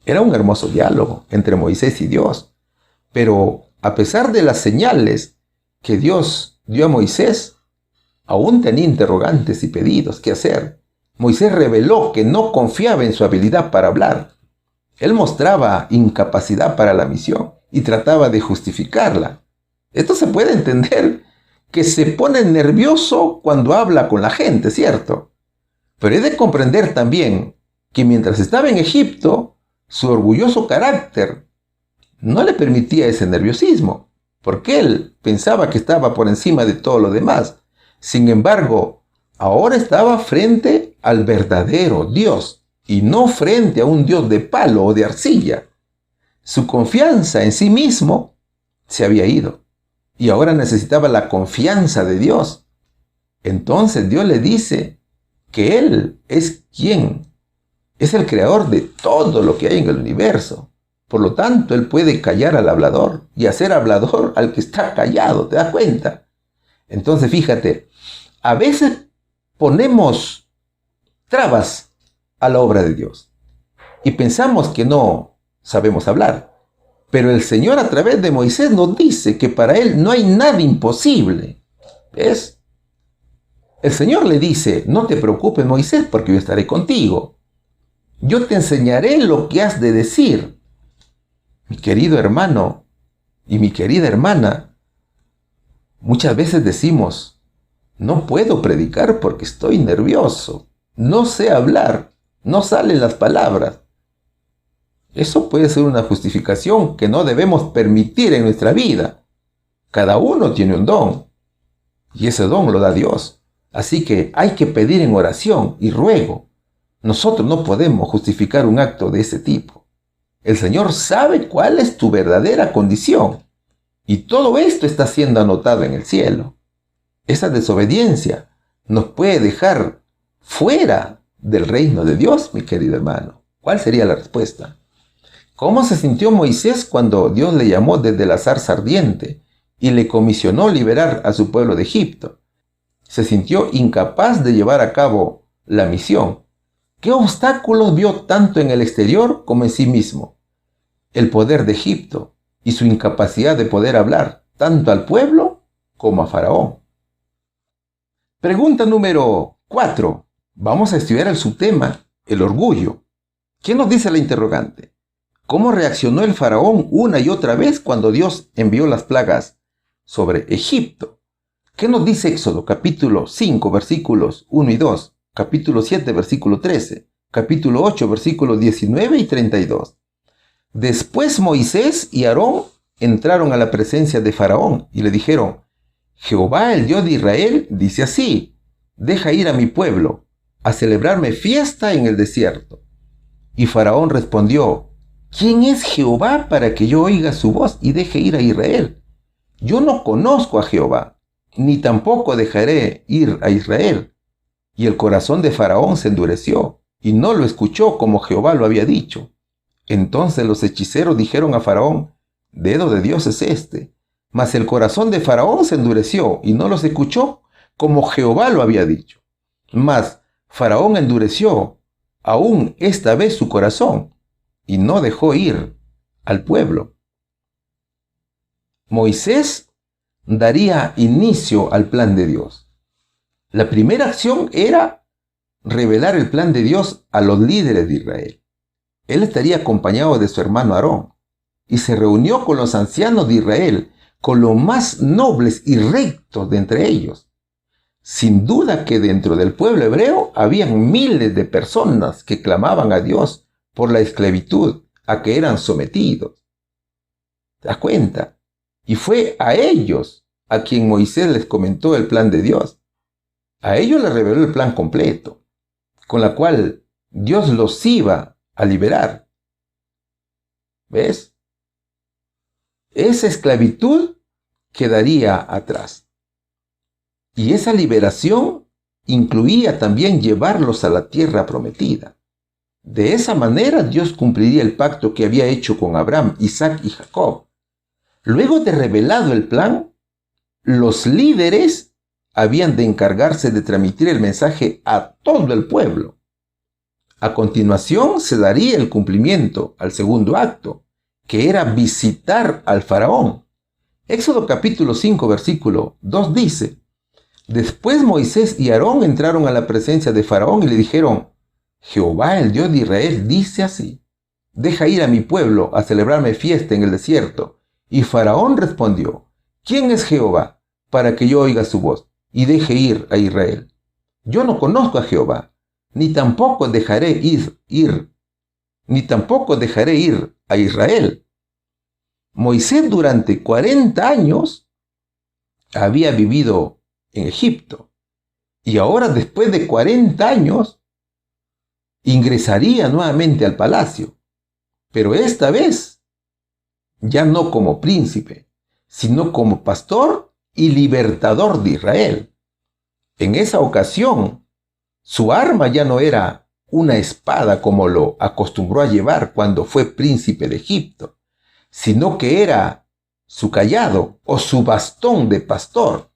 Era un hermoso diálogo entre Moisés y Dios, pero a pesar de las señales que Dios dio a Moisés, aún tenía interrogantes y pedidos que hacer. Moisés reveló que no confiaba en su habilidad para hablar. Él mostraba incapacidad para la misión y trataba de justificarla. Esto se puede entender que se pone nervioso cuando habla con la gente, ¿cierto? Pero he de comprender también que mientras estaba en Egipto, su orgulloso carácter no le permitía ese nerviosismo, porque él pensaba que estaba por encima de todo lo demás. Sin embargo, Ahora estaba frente al verdadero Dios y no frente a un Dios de palo o de arcilla. Su confianza en sí mismo se había ido y ahora necesitaba la confianza de Dios. Entonces Dios le dice que Él es quien es el creador de todo lo que hay en el universo. Por lo tanto, Él puede callar al hablador y hacer hablador al que está callado. ¿Te das cuenta? Entonces, fíjate, a veces ponemos trabas a la obra de Dios y pensamos que no sabemos hablar. Pero el Señor a través de Moisés nos dice que para Él no hay nada imposible. ¿Ves? El Señor le dice, no te preocupes, Moisés, porque yo estaré contigo. Yo te enseñaré lo que has de decir. Mi querido hermano y mi querida hermana, muchas veces decimos, no puedo predicar porque estoy nervioso, no sé hablar, no salen las palabras. Eso puede ser una justificación que no debemos permitir en nuestra vida. Cada uno tiene un don y ese don lo da Dios. Así que hay que pedir en oración y ruego. Nosotros no podemos justificar un acto de ese tipo. El Señor sabe cuál es tu verdadera condición. Y todo esto está siendo anotado en el cielo. Esa desobediencia nos puede dejar fuera del reino de Dios, mi querido hermano. ¿Cuál sería la respuesta? ¿Cómo se sintió Moisés cuando Dios le llamó desde la zarza ardiente y le comisionó liberar a su pueblo de Egipto? Se sintió incapaz de llevar a cabo la misión. ¿Qué obstáculos vio tanto en el exterior como en sí mismo? El poder de Egipto y su incapacidad de poder hablar tanto al pueblo como a Faraón. Pregunta número 4. Vamos a estudiar el subtema, el orgullo. ¿Qué nos dice la interrogante? ¿Cómo reaccionó el Faraón una y otra vez cuando Dios envió las plagas sobre Egipto? ¿Qué nos dice Éxodo capítulo 5 versículos 1 y 2? Capítulo 7 versículo 13. Capítulo 8 versículos 19 y 32. Después Moisés y Aarón entraron a la presencia de Faraón y le dijeron, Jehová el Dios de Israel dice así, deja ir a mi pueblo a celebrarme fiesta en el desierto. Y Faraón respondió, ¿quién es Jehová para que yo oiga su voz y deje ir a Israel? Yo no conozco a Jehová, ni tampoco dejaré ir a Israel. Y el corazón de Faraón se endureció, y no lo escuchó como Jehová lo había dicho. Entonces los hechiceros dijeron a Faraón, dedo de Dios es este. Mas el corazón de Faraón se endureció, y no los escuchó como Jehová lo había dicho. Mas Faraón endureció aún esta vez su corazón, y no dejó ir al pueblo. Moisés daría inicio al plan de Dios. La primera acción era revelar el plan de Dios a los líderes de Israel. Él estaría acompañado de su hermano Aarón y se reunió con los ancianos de Israel, con los más nobles y rectos de entre ellos. Sin duda que dentro del pueblo hebreo habían miles de personas que clamaban a Dios por la esclavitud a que eran sometidos. ¿Te das cuenta? Y fue a ellos a quien Moisés les comentó el plan de Dios. A ellos les reveló el plan completo, con la cual Dios los iba a liberar. ¿Ves? Esa esclavitud quedaría atrás. Y esa liberación incluía también llevarlos a la tierra prometida. De esa manera Dios cumpliría el pacto que había hecho con Abraham, Isaac y Jacob. Luego de revelado el plan, los líderes habían de encargarse de transmitir el mensaje a todo el pueblo. A continuación se daría el cumplimiento al segundo acto, que era visitar al faraón. Éxodo capítulo 5 versículo 2 dice, después Moisés y Aarón entraron a la presencia de faraón y le dijeron, Jehová el Dios de Israel dice así, deja ir a mi pueblo a celebrarme fiesta en el desierto. Y faraón respondió, ¿quién es Jehová para que yo oiga su voz y deje ir a Israel? Yo no conozco a Jehová, ni tampoco dejaré ir a Israel. Moisés durante 40 años había vivido en Egipto Y ahora, después de 40 años, ingresaría nuevamente al palacio, pero esta vez ya no como príncipe, sino como pastor y libertador de Israel. En esa ocasión, su arma ya no era una espada como lo acostumbró a llevar cuando fue príncipe de Egipto, sino que era su cayado o su bastón de pastor.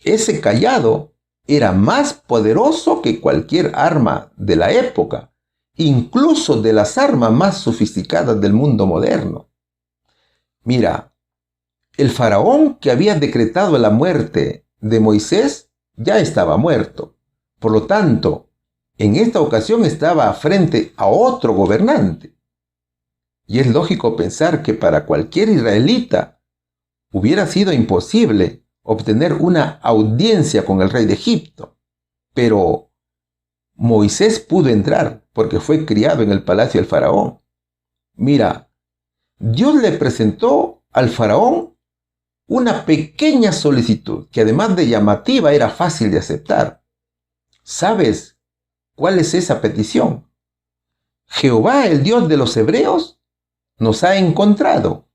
Ese cayado era más poderoso que cualquier arma de la época, incluso de las armas más sofisticadas del mundo moderno. Mira, el faraón que había decretado la muerte de Moisés ya estaba muerto. Por lo tanto, en esta ocasión estaba frente a otro gobernante. Y es lógico pensar que para cualquier israelita hubiera sido imposible obtener una audiencia con el rey de Egipto. Pero Moisés pudo entrar porque fue criado en el palacio del faraón. Mira, Dios le presentó al faraón una pequeña solicitud que, además de llamativa, era fácil de aceptar. ¿Sabes cuál es esa petición? Jehová, el Dios de los hebreos, nos ha encontrado.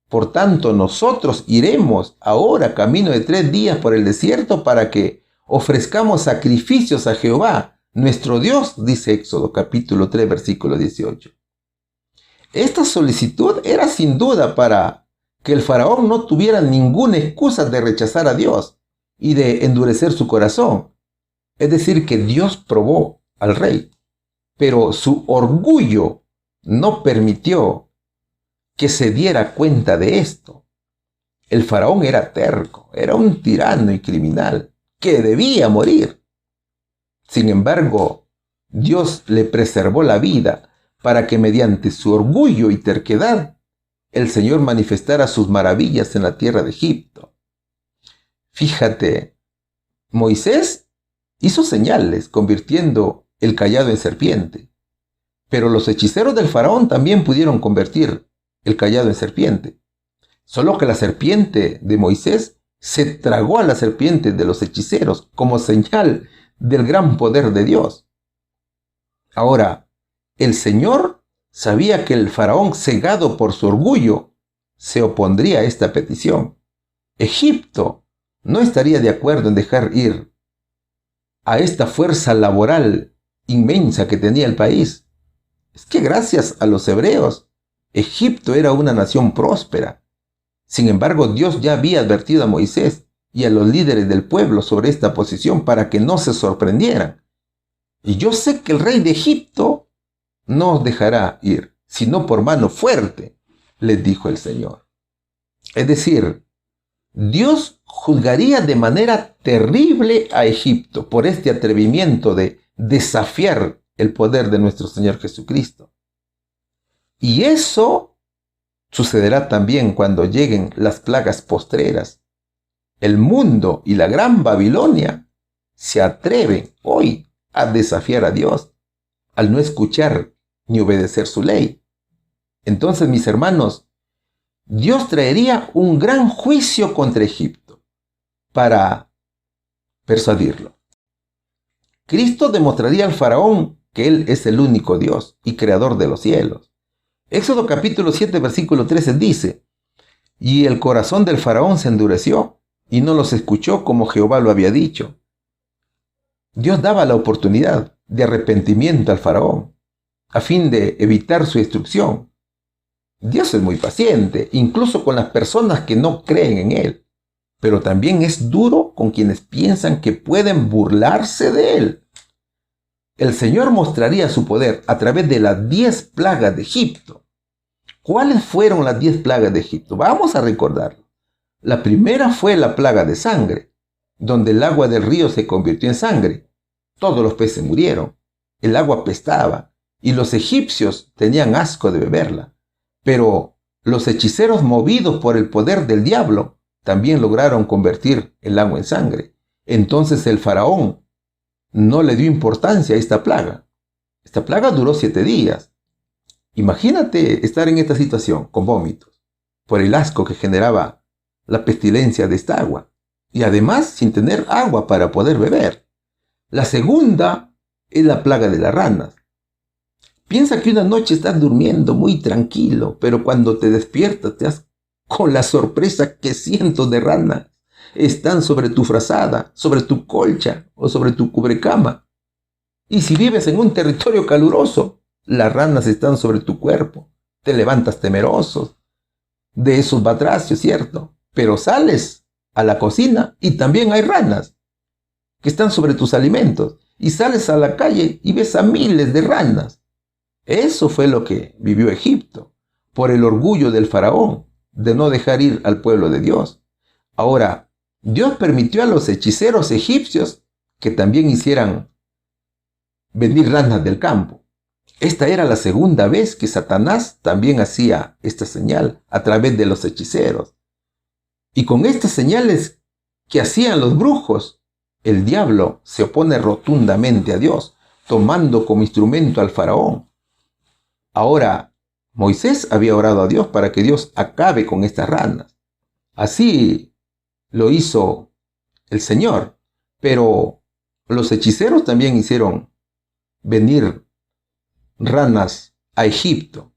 Por tanto, nosotros iremos ahora camino de 3 días por el desierto para que ofrezcamos sacrificios a Jehová, nuestro Dios, dice Éxodo capítulo 3, versículo 18. Esta solicitud era sin duda para que el faraón no tuviera ninguna excusa de rechazar a Dios y de endurecer su corazón. Es decir, que Dios probó al rey, pero su orgullo no permitió que se diera cuenta de esto. El faraón era terco, era un tirano y criminal que debía morir. Sin embargo, Dios le preservó la vida para que mediante su orgullo y terquedad el Señor manifestara sus maravillas en la tierra de Egipto. Fíjate, Moisés hizo señales convirtiendo el cayado en serpiente, pero los hechiceros del faraón también pudieron convertir el cayado en serpiente. Solo que la serpiente de Moisés se tragó a la serpiente de los hechiceros como señal del gran poder de Dios. Ahora, el Señor sabía que el faraón, cegado por su orgullo, se opondría a esta petición. Egipto no estaría de acuerdo en dejar ir a esta fuerza laboral inmensa que tenía el país. Es que gracias a los hebreos, Egipto era una nación próspera. Sin embargo, Dios ya había advertido a Moisés y a los líderes del pueblo sobre esta posición para que no se sorprendieran. Y yo sé que el rey de Egipto no os dejará ir, sino por mano fuerte, les dijo el Señor. Es decir, Dios juzgaría de manera terrible a Egipto por este atrevimiento de desafiar el poder de nuestro Señor Jesucristo. Y eso sucederá también cuando lleguen las plagas postreras. El mundo y la gran Babilonia se atreven hoy a desafiar a Dios al no escuchar ni obedecer su ley. Entonces, mis hermanos, Dios traería un gran juicio contra Egipto para persuadirlo. Cristo demostraría al faraón que Él es el único Dios y creador de los cielos. Éxodo capítulo 7, versículo 13 dice: y el corazón del faraón se endureció y no los escuchó como Jehová lo había dicho. Dios daba la oportunidad de arrepentimiento al faraón a fin de evitar su destrucción. Dios es muy paciente, incluso con las personas que no creen en Él, pero también es duro con quienes piensan que pueden burlarse de Él. El Señor mostraría su poder a través de las 10 plagas de Egipto. ¿Cuáles fueron las 10 plagas de Egipto? Vamos a recordarlo. La primera fue la plaga de sangre, donde el agua del río se convirtió en sangre. Todos los peces murieron, el agua apestaba y los egipcios tenían asco de beberla. Pero los hechiceros, movidos por el poder del diablo, también lograron convertir el agua en sangre. Entonces el faraón no le dio importancia a esta plaga. Esta plaga duró 7 días. Imagínate estar en esta situación con vómitos por el asco que generaba la pestilencia de esta agua, y además sin tener agua para poder beber. La segunda es la plaga de las ranas. Piensa que una noche estás durmiendo muy tranquilo, pero cuando te despiertas te das con la sorpresa que cientos de ranas están sobre tu frazada, sobre tu colcha o sobre tu cubrecama. Y si vives en un territorio caluroso, las ranas están sobre tu cuerpo. Te levantas temeroso de esos batracios, ¿cierto? Pero sales a la cocina y también hay ranas que están sobre tus alimentos. Y sales a la calle y ves a miles de ranas. Eso fue lo que vivió Egipto, por el orgullo del faraón de no dejar ir al pueblo de Dios. Ahora, Dios permitió a los hechiceros egipcios que también hicieran venir ranas del campo. Esta era la segunda vez que Satanás también hacía esta señal a través de los hechiceros. Y con estas señales que hacían los brujos, el diablo se opone rotundamente a Dios, tomando como instrumento al faraón. Ahora, Moisés había orado a Dios para que Dios acabe con estas ranas. Así lo hizo el Señor, pero los hechiceros también hicieron venir ranas a Egipto.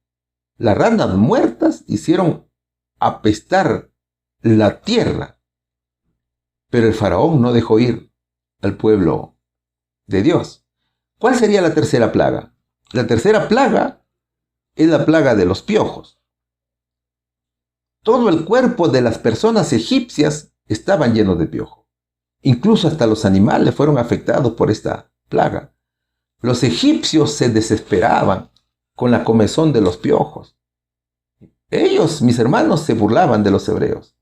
Las ranas muertas hicieron apestar la tierra, pero el faraón no dejó ir al pueblo de Dios. ¿Cuál sería la tercera plaga? La tercera plaga es la plaga de los piojos. Todo el cuerpo de las personas egipcias estaban llenos de piojos. Incluso hasta los animales fueron afectados por esta plaga. Los egipcios se desesperaban con la comezón de los piojos. Ellos, mis hermanos, se burlaban de los hebreos.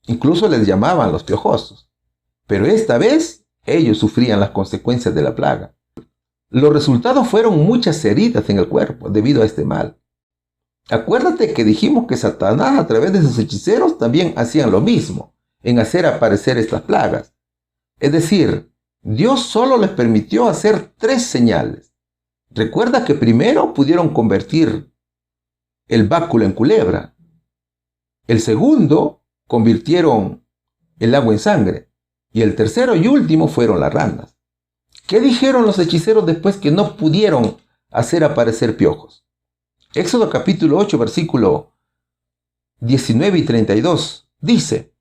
Incluso les llamaban los piojosos. Pero esta vez ellos sufrían las consecuencias de la plaga. Los resultados fueron muchas heridas en el cuerpo debido a este mal. Acuérdate que dijimos que Satanás a través de sus hechiceros también hacían lo mismo, en hacer aparecer estas plagas. Es decir, Dios solo les permitió hacer 3 señales. Recuerda que primero pudieron convertir el báculo en culebra. El segundo, convirtieron el agua en sangre. Y el tercero y último fueron las ranas. ¿Qué dijeron los hechiceros después que no pudieron hacer aparecer piojos? Éxodo capítulo 8, versículo 19 y 32 dice: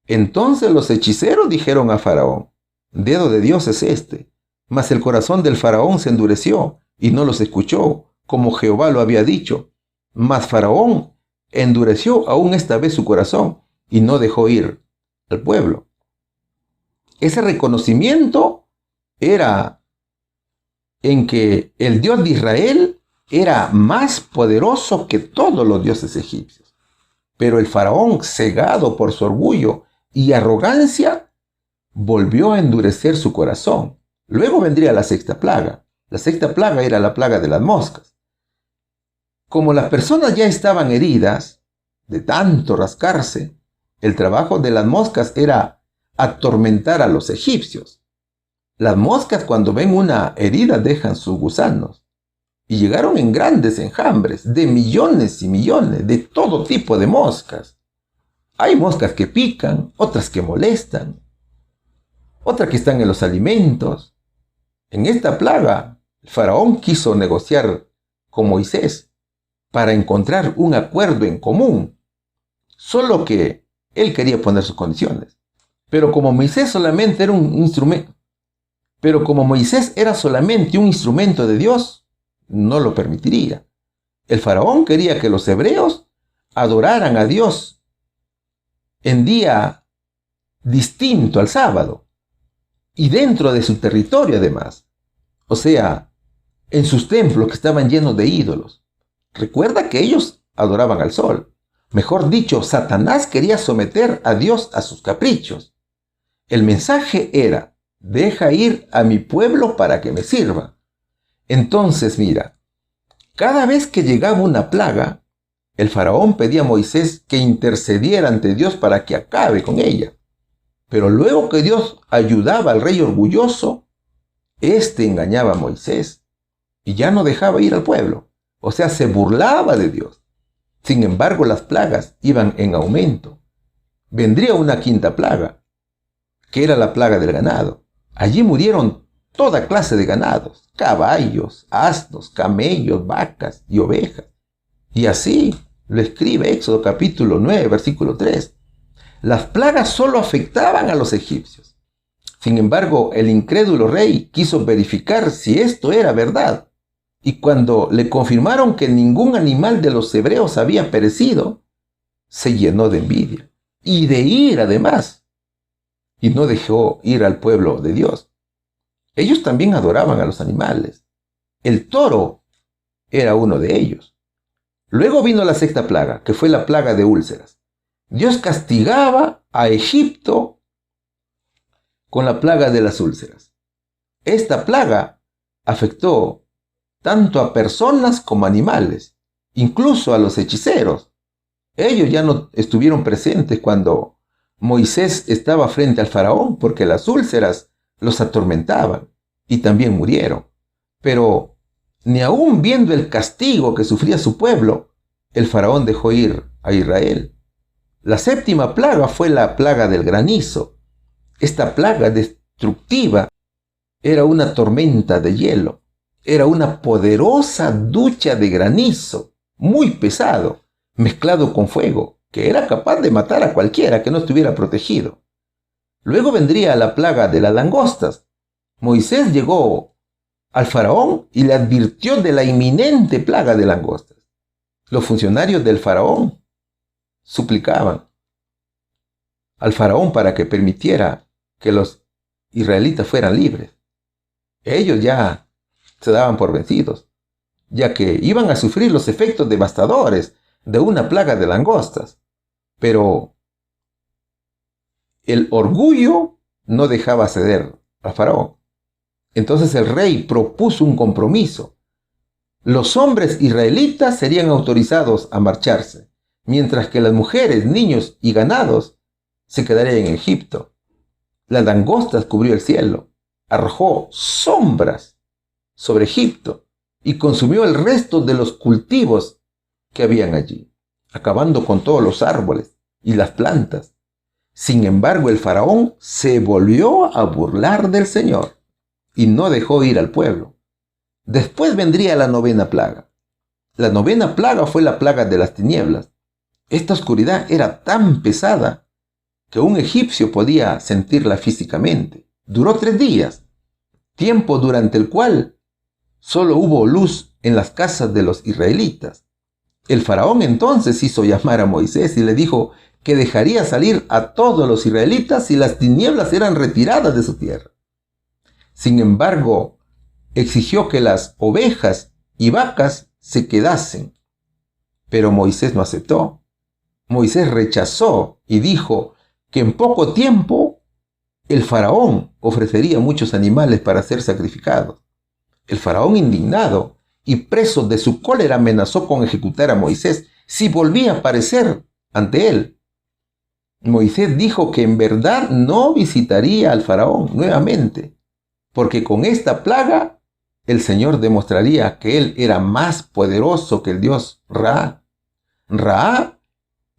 Entonces los hechiceros dijeron a Faraón: Dedo de Dios es este. Mas el corazón del Faraón se endureció y no los escuchó, como Jehová lo había dicho. Mas Faraón endureció aún esta vez su corazón y no dejó ir al pueblo. Ese reconocimiento era en que el Dios de Israel era más poderoso que todos los dioses egipcios. Pero el faraón, cegado por su orgullo y arrogancia, volvió a endurecer su corazón. Luego vendría la sexta plaga. La sexta plaga era la plaga de las moscas. Como las personas ya estaban heridas de tanto rascarse, el trabajo de las moscas era atormentar a los egipcios. Las moscas, cuando ven una herida, dejan sus gusanos. Y llegaron en grandes enjambres, de millones y millones, de todo tipo de moscas. Hay moscas que pican, otras que molestan, otras que están en los alimentos. En esta plaga, el faraón quiso negociar con Moisés para encontrar un acuerdo en común. Solo que él quería poner sus condiciones. Pero como Moisés solamente era un instrumento, de Dios, no lo permitiría. El faraón quería que los hebreos adoraran a Dios en día distinto al sábado y dentro de su territorio además. O sea, en sus templos que estaban llenos de ídolos. Recuerda que ellos adoraban al sol. Mejor dicho, Satanás quería someter a Dios a sus caprichos. El mensaje era: deja ir a mi pueblo para que me sirva. Entonces, mira, cada vez que llegaba una plaga, el faraón pedía a Moisés que intercediera ante Dios para que acabe con ella. Pero luego que Dios ayudaba al rey orgulloso, éste engañaba a Moisés y ya no dejaba ir al pueblo. O sea, se burlaba de Dios. Sin embargo, las plagas iban en aumento. Vendría una quinta plaga, que era la plaga del ganado. Allí murieron toda clase de ganados, caballos, asnos, camellos, vacas y ovejas. Y así lo escribe Éxodo capítulo 9, versículo 3. Las plagas solo afectaban a los egipcios. Sin embargo, el incrédulo rey quiso verificar si esto era verdad. Y cuando le confirmaron que ningún animal de los hebreos había perecido, se llenó de envidia y de ira además. Y no dejó ir al pueblo de Dios. Ellos también adoraban a los animales. El toro era uno de ellos. Luego vino la sexta plaga, que fue la plaga de úlceras. Dios castigaba a Egipto con la plaga de las úlceras. Esta plaga afectó tanto a personas como a animales, incluso a los hechiceros. Ellos ya no estuvieron presentes cuando Moisés estaba frente al faraón, porque las úlceras los atormentaban y también murieron. Pero ni aun viendo el castigo que sufría su pueblo, el faraón dejó ir a Israel. La séptima plaga fue la plaga del granizo. Esta plaga destructiva era una tormenta de hielo. Era una poderosa ducha de granizo, muy pesado, mezclado con fuego, que era capaz de matar a cualquiera que no estuviera protegido. Luego vendría la plaga de las langostas. Moisés llegó al faraón y le advirtió de la inminente plaga de langostas. Los funcionarios del faraón suplicaban al faraón para que permitiera que los israelitas fueran libres. Ellos ya se daban por vencidos, ya que iban a sufrir los efectos devastadores de una plaga de langostas. Pero el orgullo no dejaba ceder al faraón. Entonces el rey propuso un compromiso. Los hombres israelitas serían autorizados a marcharse, mientras que las mujeres, niños y ganados se quedarían en Egipto. Las langostas cubrió el cielo, arrojó sombras sobre Egipto y consumió el resto de los cultivos que habían allí, acabando con todos los árboles y las plantas. Sin embargo, el faraón se volvió a burlar del Señor y no dejó ir al pueblo. Después vendría la novena plaga. La novena plaga fue la plaga de las tinieblas. Esta oscuridad era tan pesada que un egipcio podía sentirla físicamente. Duró 3 días, tiempo durante el cual solo hubo luz en las casas de los israelitas. El faraón entonces hizo llamar a Moisés y le dijo que dejaría salir a todos los israelitas si las tinieblas eran retiradas de su tierra. Sin embargo, exigió que las ovejas y vacas se quedasen. Pero Moisés no aceptó. Moisés rechazó y dijo que en poco tiempo el faraón ofrecería muchos animales para ser sacrificados. El faraón, indignado y preso de su cólera, amenazó con ejecutar a Moisés si volvía a aparecer ante él. Moisés dijo que en verdad no visitaría al faraón nuevamente, porque con esta plaga el Señor demostraría que él era más poderoso que el dios Ra. Ra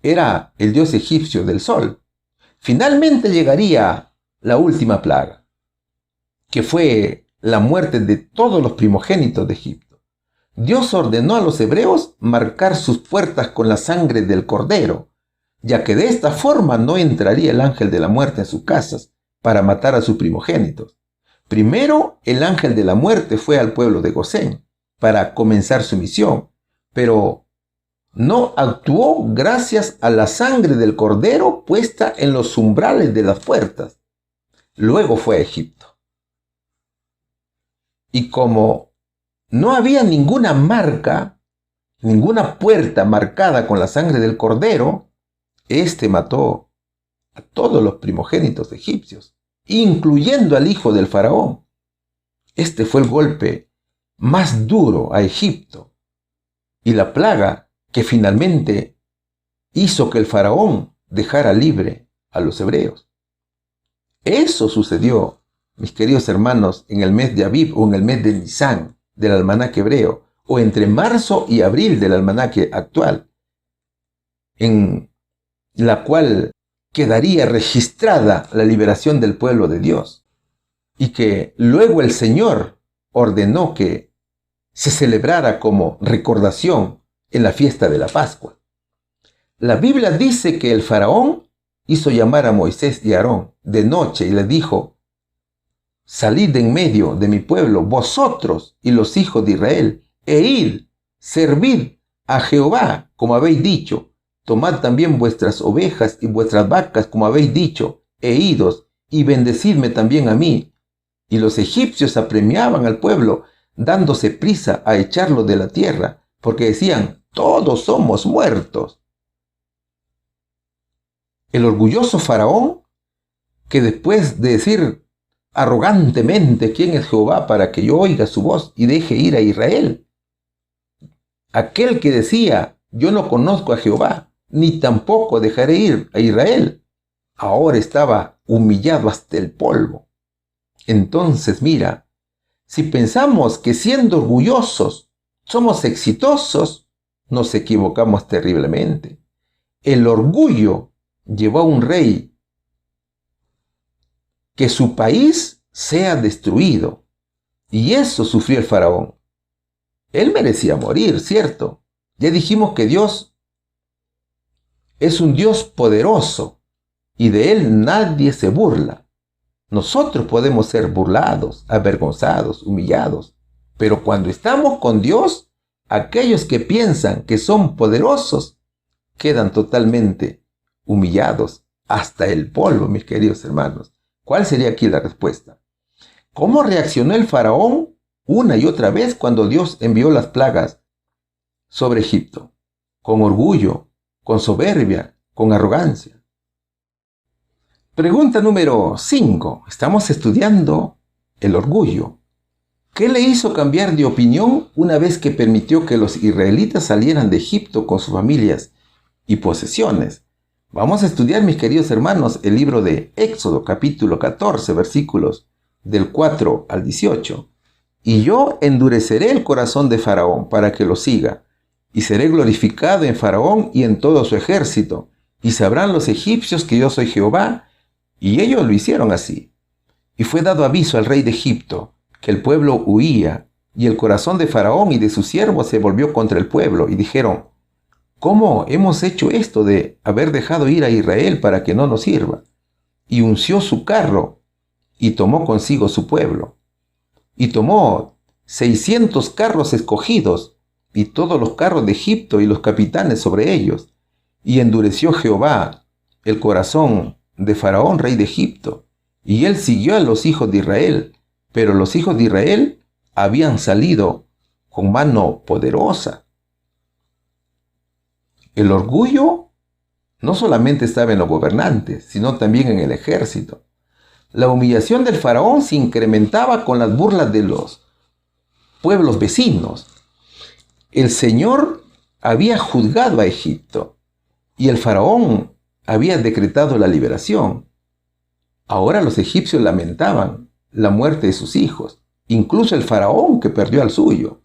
era el dios egipcio del sol. Finalmente llegaría la última plaga, que fue la muerte de todos los primogénitos de Egipto. Dios ordenó a los hebreos marcar sus puertas con la sangre del cordero, ya que de esta forma no entraría el ángel de la muerte en sus casas para matar a sus primogénitos. Primero, el ángel de la muerte fue al pueblo de Gosén para comenzar su misión, pero no actuó gracias a la sangre del cordero puesta en los umbrales de las puertas. Luego fue a Egipto. Y como no había ninguna marca, ninguna puerta marcada con la sangre del cordero, éste mató a todos los primogénitos egipcios, incluyendo al hijo del faraón. Este fue el golpe más duro a Egipto y la plaga que finalmente hizo que el faraón dejara libre a los hebreos. Eso sucedió, mis queridos hermanos, en el mes de Abib o en el mes de Nisán del almanaque hebreo, o entre marzo y abril del almanaque actual, en la cual quedaría registrada la liberación del pueblo de Dios. y que luego el Señor ordenó que se celebrara como recordación en la fiesta de la Pascua. La Biblia dice que el faraón hizo llamar a Moisés y a Aarón de noche y les dijo: salid de en medio de mi pueblo, vosotros y los hijos de Israel, e id, servid a Jehová, como habéis dicho. Tomad también vuestras ovejas y vuestras vacas, como habéis dicho, e idos, y bendecidme también a mí. Y los egipcios apremiaban al pueblo, dándose prisa a echarlo de la tierra, porque decían: todos somos muertos. El orgulloso faraón, que después de decir arrogantemente: ¿quién es Jehová para que yo oiga su voz y deje ir a Israel? Aquel que decía: yo no conozco a Jehová, ni tampoco dejaré ir a Israel, ahora estaba humillado hasta el polvo. Entonces mira, si pensamos que siendo orgullosos somos exitosos, nos equivocamos terriblemente. El orgullo llevó a un rey que su país sea destruido. Y eso sufrió el faraón. Él merecía morir, ¿cierto? Ya dijimos que Dios es un Dios poderoso y de Él nadie se burla. Nosotros podemos ser burlados, avergonzados, humillados, pero cuando estamos con Dios, aquellos que piensan que son poderosos quedan totalmente humillados hasta el polvo, mis queridos hermanos. ¿Cuál sería aquí la respuesta? ¿Cómo reaccionó el faraón una y otra vez cuando Dios envió las plagas sobre Egipto? Con orgullo, con soberbia, con arrogancia. Pregunta número 5. Estamos estudiando el orgullo. ¿Qué le hizo cambiar de opinión una vez que permitió que los israelitas salieran de Egipto con sus familias y posesiones? Vamos a estudiar, mis queridos hermanos, el libro de Éxodo, capítulo 14, versículos del 4 al 18. Y yo endureceré el corazón de Faraón para que lo siga, y seré glorificado en Faraón y en todo su ejército, y sabrán los egipcios que yo soy Jehová. Y ellos lo hicieron así. Y fue dado aviso al rey de Egipto que el pueblo huía, y el corazón de Faraón y de sus siervos se volvió contra el pueblo, y dijeron: ¿cómo hemos hecho esto de haber dejado ir a Israel para que no nos sirva? Y unció su carro, y tomó consigo su pueblo. Y tomó 600 carros escogidos, y todos los carros de Egipto y los capitanes sobre ellos. Y endureció Jehová el corazón de Faraón, rey de Egipto, y él siguió a los hijos de Israel, pero los hijos de Israel habían salido con mano poderosa. El orgullo no solamente estaba en los gobernantes, sino también en el ejército. La humillación del faraón se incrementaba con las burlas de los pueblos vecinos. El Señor había juzgado a Egipto y el faraón había decretado la liberación. Ahora los egipcios lamentaban la muerte de sus hijos, incluso el faraón que perdió al suyo.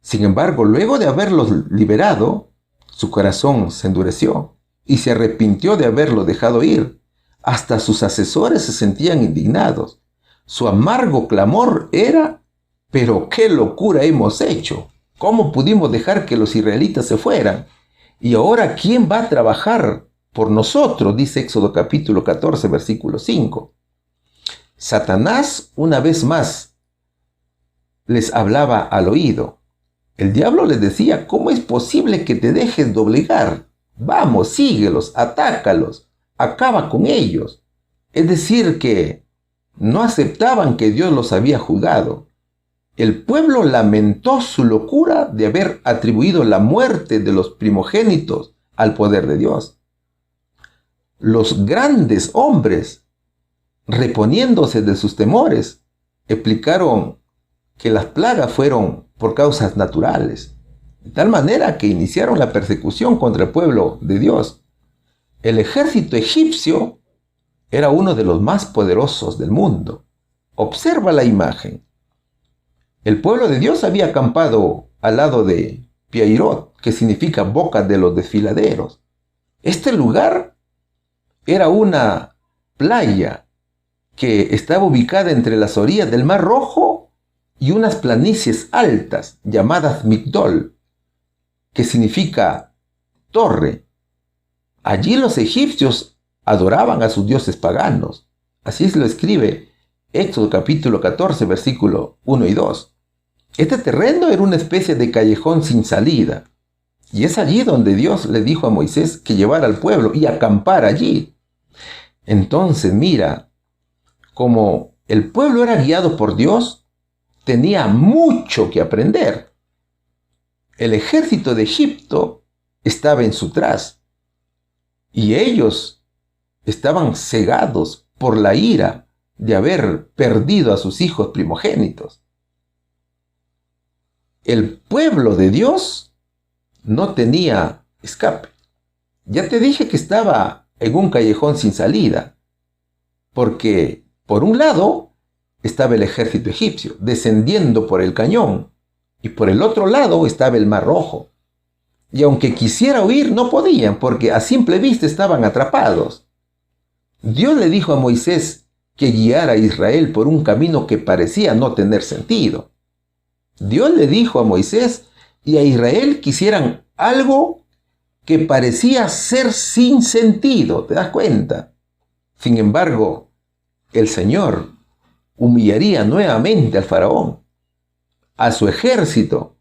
Sin embargo, luego de haberlos liberado, su corazón se endureció y se arrepintió de haberlo dejado ir. Hasta sus asesores se sentían indignados. Su amargo clamor era: ¿pero qué locura hemos hecho? ¿Cómo pudimos dejar que los israelitas se fueran? ¿Y ahora quién va a trabajar por nosotros? Dice Éxodo capítulo 14, versículo 5. Satanás una vez más les hablaba al oído. El diablo les decía: ¿cómo es posible que te dejes doblegar? Vamos, síguelos, atácalos, acaba con ellos. Es decir, que no aceptaban que Dios los había juzgado. El pueblo lamentó su locura de haber atribuido la muerte de los primogénitos al poder de Dios. Los grandes hombres, reponiéndose de sus temores, explicaron que las plagas fueron por causas naturales, de tal manera que iniciaron la persecución contra el pueblo de Dios. El ejército egipcio era uno de los más poderosos del mundo. Observa la imagen. El pueblo de Dios había acampado al lado de Piairot, que significa boca de los desfiladeros. Este lugar era una playa que estaba ubicada entre las orillas del Mar Rojo y unas planicies altas llamadas Migdol, que significa torre. Allí los egipcios adoraban a sus dioses paganos. Así se lo escribe Éxodo capítulo 14, versículo 1 y 2. Este terreno era una especie de callejón sin salida. Y es allí donde Dios le dijo a Moisés que llevara al pueblo y acampar allí. Entonces, mira, como el pueblo era guiado por Dios, tenía mucho que aprender. El ejército de Egipto estaba en su tras, y ellos estaban cegados por la ira de haber perdido a sus hijos primogénitos. El pueblo de Dios no tenía escape. Ya te dije que estaba en un callejón sin salida, porque por un lado estaba el ejército egipcio descendiendo por el cañón, y por el otro lado estaba el Mar Rojo. Y aunque quisiera huir, no podían, porque a simple vista estaban atrapados. Dios le dijo a Moisés que guiara a Israel por un camino que parecía no tener sentido. Dios le dijo a Moisés y a Israel que hicieran algo que parecía ser sin sentido, ¿te das cuenta? Sin embargo, el Señor humillaría nuevamente al faraón, a su ejército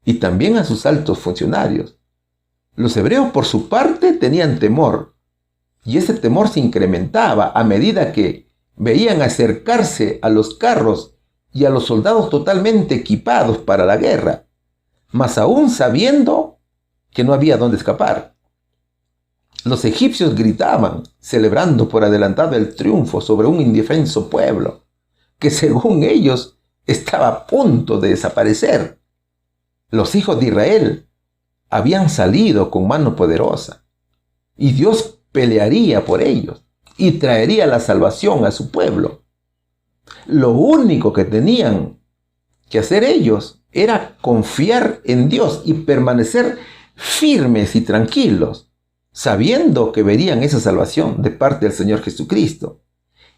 y también a sus altos funcionarios. Los hebreos, por su parte, tenían temor, y ese temor se incrementaba a medida que veían acercarse a los carros y a los soldados totalmente equipados para la guerra, más aún sabiendo que no había dónde escapar. Los egipcios gritaban, celebrando por adelantado el triunfo sobre un indefenso pueblo, que según ellos estaba a punto de desaparecer. Los hijos de Israel habían salido con mano poderosa, y Dios pelearía por ellos y traería la salvación a su pueblo. Lo único que tenían que hacer ellos era confiar en Dios y permanecer firmes y tranquilos, sabiendo que verían esa salvación de parte del Señor Jesucristo.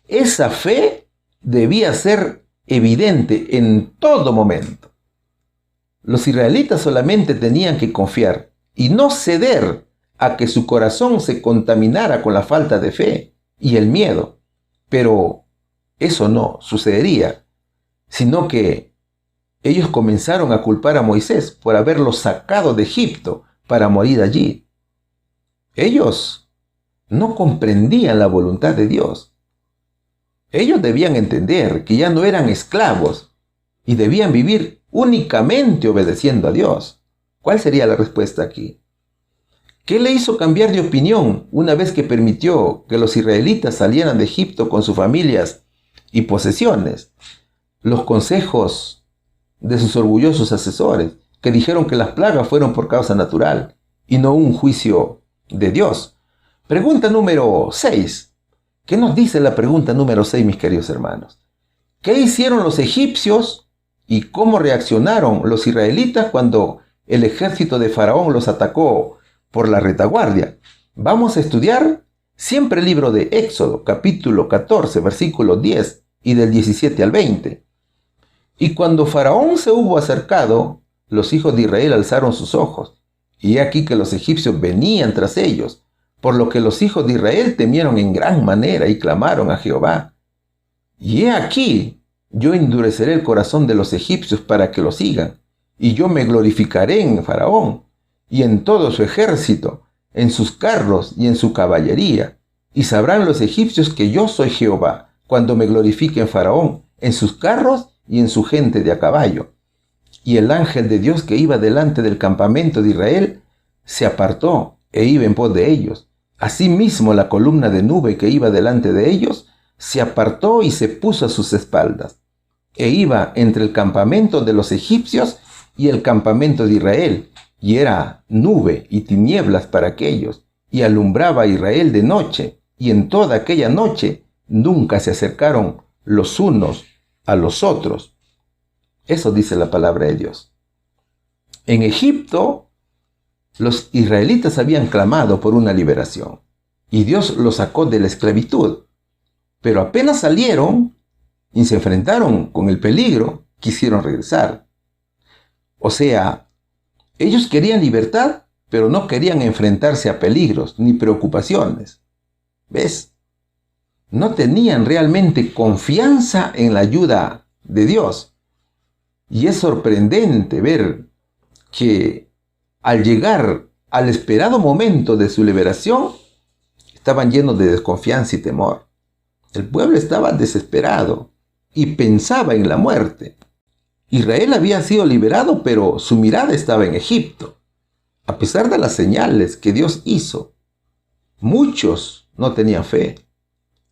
Esa fe debía ser evidente en todo momento. Los israelitas solamente tenían que confiar y no ceder a que su corazón se contaminara con la falta de fe y el miedo. Pero eso no sucedería, sino que ellos comenzaron a culpar a Moisés por haberlos sacado de Egipto para morir allí. Ellos no comprendían la voluntad de Dios. Ellos debían entender que ya no eran esclavos y debían vivir únicamente obedeciendo a Dios. ¿Cuál sería la respuesta aquí? ¿Qué le hizo cambiar de opinión una vez que permitió que los israelitas salieran de Egipto con sus familias y posesiones? Los consejos de sus orgullosos asesores, que dijeron que las plagas fueron por causa natural y no un juicio de Dios. Pregunta número 6. ¿Qué nos dice la pregunta número 6, mis queridos hermanos? ¿Qué hicieron los egipcios y cómo reaccionaron los israelitas cuando el ejército de Faraón los atacó por la retaguardia? Vamos a estudiar siempre el libro de Éxodo, capítulo 14, versículos 10 y del 17 al 20. Y cuando Faraón se hubo acercado, los hijos de Israel alzaron sus ojos, y he aquí que los egipcios venían tras ellos, por lo que los hijos de Israel temieron en gran manera y clamaron a Jehová. Y he aquí, yo endureceré el corazón de los egipcios para que lo sigan, y yo me glorificaré en Faraón, y en todo su ejército, en sus carros y en su caballería. Y sabrán los egipcios que yo soy Jehová, cuando me glorifique en Faraón, en sus carros y en su gente de a caballo. Y el ángel de Dios que iba delante del campamento de Israel se apartó e iba en pos de ellos. Asimismo, la columna de nube que iba delante de ellos se apartó y se puso a sus espaldas, e iba entre el campamento de los egipcios y el campamento de Israel, y era nube y tinieblas para aquellos, y alumbraba a Israel de noche, y en toda aquella noche nunca se acercaron los unos a los otros. Eso dice la palabra de Dios. En Egipto, los israelitas habían clamado por una liberación, y Dios los sacó de la esclavitud. Pero apenas salieron y se enfrentaron con el peligro, quisieron regresar. O sea, ellos querían libertad, pero no querían enfrentarse a peligros ni preocupaciones. ¿Ves? No tenían realmente confianza en la ayuda de Dios. Y es sorprendente ver que al llegar al esperado momento de su liberación, estaban llenos de desconfianza y temor. El pueblo estaba desesperado y pensaba en la muerte. Israel había sido liberado, pero su mirada estaba en Egipto. A pesar de las señales que Dios hizo, muchos no tenían fe.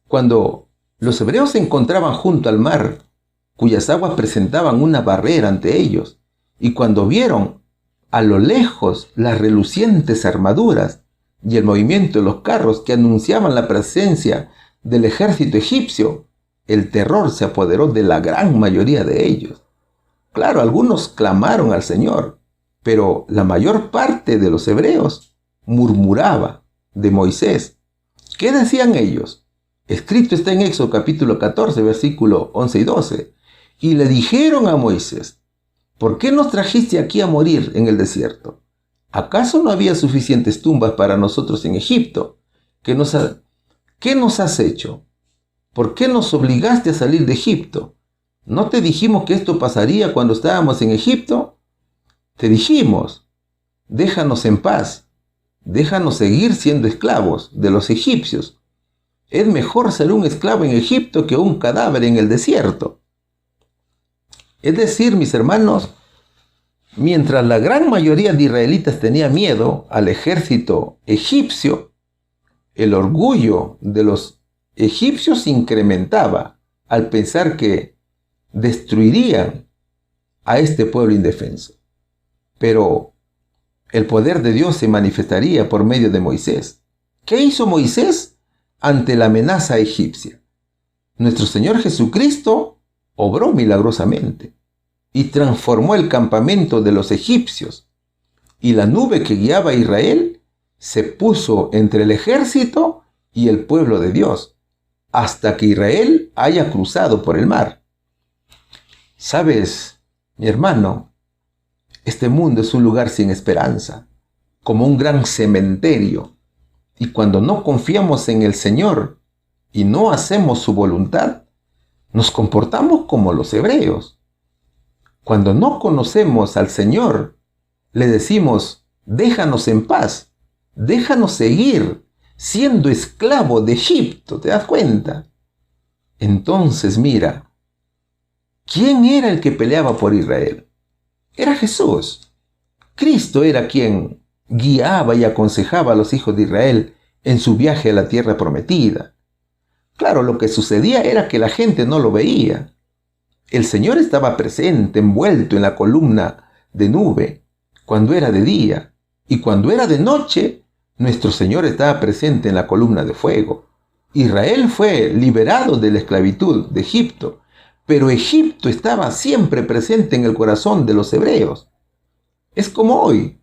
Cuando los hebreos se encontraban junto al mar, cuyas aguas presentaban una barrera ante ellos, y cuando vieron a lo lejos las relucientes armaduras y el movimiento de los carros que anunciaban la presencia del ejército egipcio, el terror se apoderó de la gran mayoría de ellos. Claro, algunos clamaron al Señor, pero la mayor parte de los hebreos murmuraba de Moisés. ¿Qué decían ellos? Escrito está en Éxodo capítulo 14, versículo 11 y 12. Y le dijeron a Moisés: ¿por qué nos trajiste aquí a morir en el desierto? ¿Acaso no había suficientes tumbas para nosotros en Egipto? ¿Qué nos has hecho? ¿Por qué nos obligaste a salir de Egipto? ¿No te dijimos que esto pasaría cuando estábamos en Egipto? Te dijimos: déjanos en paz, déjanos seguir siendo esclavos de los egipcios. Es mejor ser un esclavo en Egipto que un cadáver en el desierto. Es decir, mis hermanos, mientras la gran mayoría de israelitas tenía miedo al ejército egipcio, el orgullo de los egipcios se incrementaba al pensar que destruirían a este pueblo indefenso. Pero el poder de Dios se manifestaría por medio de Moisés. ¿Qué hizo Moisés ante la amenaza egipcia? Nuestro Señor Jesucristo obró milagrosamente y transformó el campamento de los egipcios, y la nube que guiaba a Israel se puso entre el ejército y el pueblo de Dios, hasta que Israel haya cruzado por el mar. ¿Sabes, mi hermano? Este mundo es un lugar sin esperanza, como un gran cementerio, y cuando no confiamos en el Señor y no hacemos su voluntad, nos comportamos como los hebreos. Cuando no conocemos al Señor, le decimos: déjanos en paz, déjanos seguir siendo esclavo de Egipto, ¿te das cuenta? Entonces mira, ¿quién era el que peleaba por Israel? Era Jesús. Cristo era quien guiaba y aconsejaba a los hijos de Israel en su viaje a la tierra prometida. Claro, lo que sucedía era que la gente no lo veía. El Señor estaba presente, envuelto en la columna de nube, cuando era de día, y cuando era de noche, nuestro Señor estaba presente en la columna de fuego. Israel fue liberado de la esclavitud de Egipto, pero Egipto estaba siempre presente en el corazón de los hebreos. Es como hoy.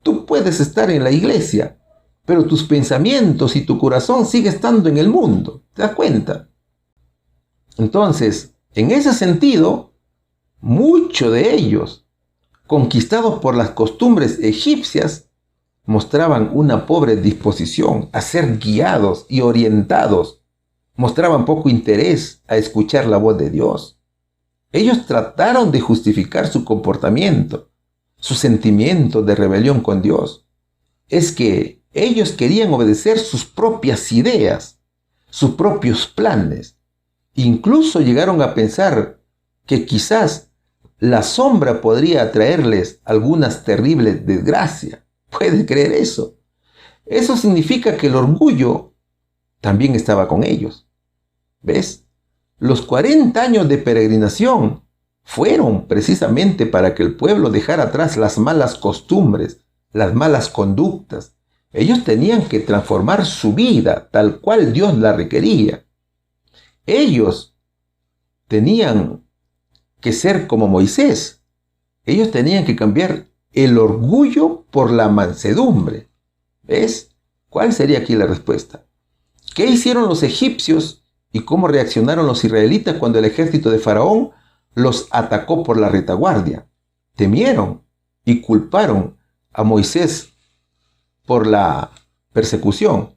Tú puedes estar en la iglesia, pero tus pensamientos y tu corazón sigue estando en el mundo. ¿Te das cuenta? Entonces, en ese sentido, muchos de ellos, conquistados por las costumbres egipcias, mostraban una pobre disposición a ser guiados y orientados. Mostraban poco interés a escuchar la voz de Dios. Ellos trataron de justificar su comportamiento, su sentimiento de rebelión con Dios. Es que ellos querían obedecer sus propias ideas, sus propios planes. Incluso llegaron a pensar que quizás la sombra podría traerles algunas terribles desgracias. ¿Puedes creer eso? Eso significa que el orgullo también estaba con ellos. ¿Ves? Los 40 años de peregrinación fueron precisamente para que el pueblo dejara atrás las malas costumbres, las malas conductas. Ellos tenían que transformar su vida tal cual Dios la requería. Ellos tenían que ser como Moisés. Ellos tenían que cambiar el orgullo por la mansedumbre. ¿Ves? ¿Cuál sería aquí la respuesta? ¿Qué hicieron los egipcios y cómo reaccionaron los israelitas cuando el ejército de Faraón los atacó por la retaguardia. Temieron y culparon a Moisés por la persecución.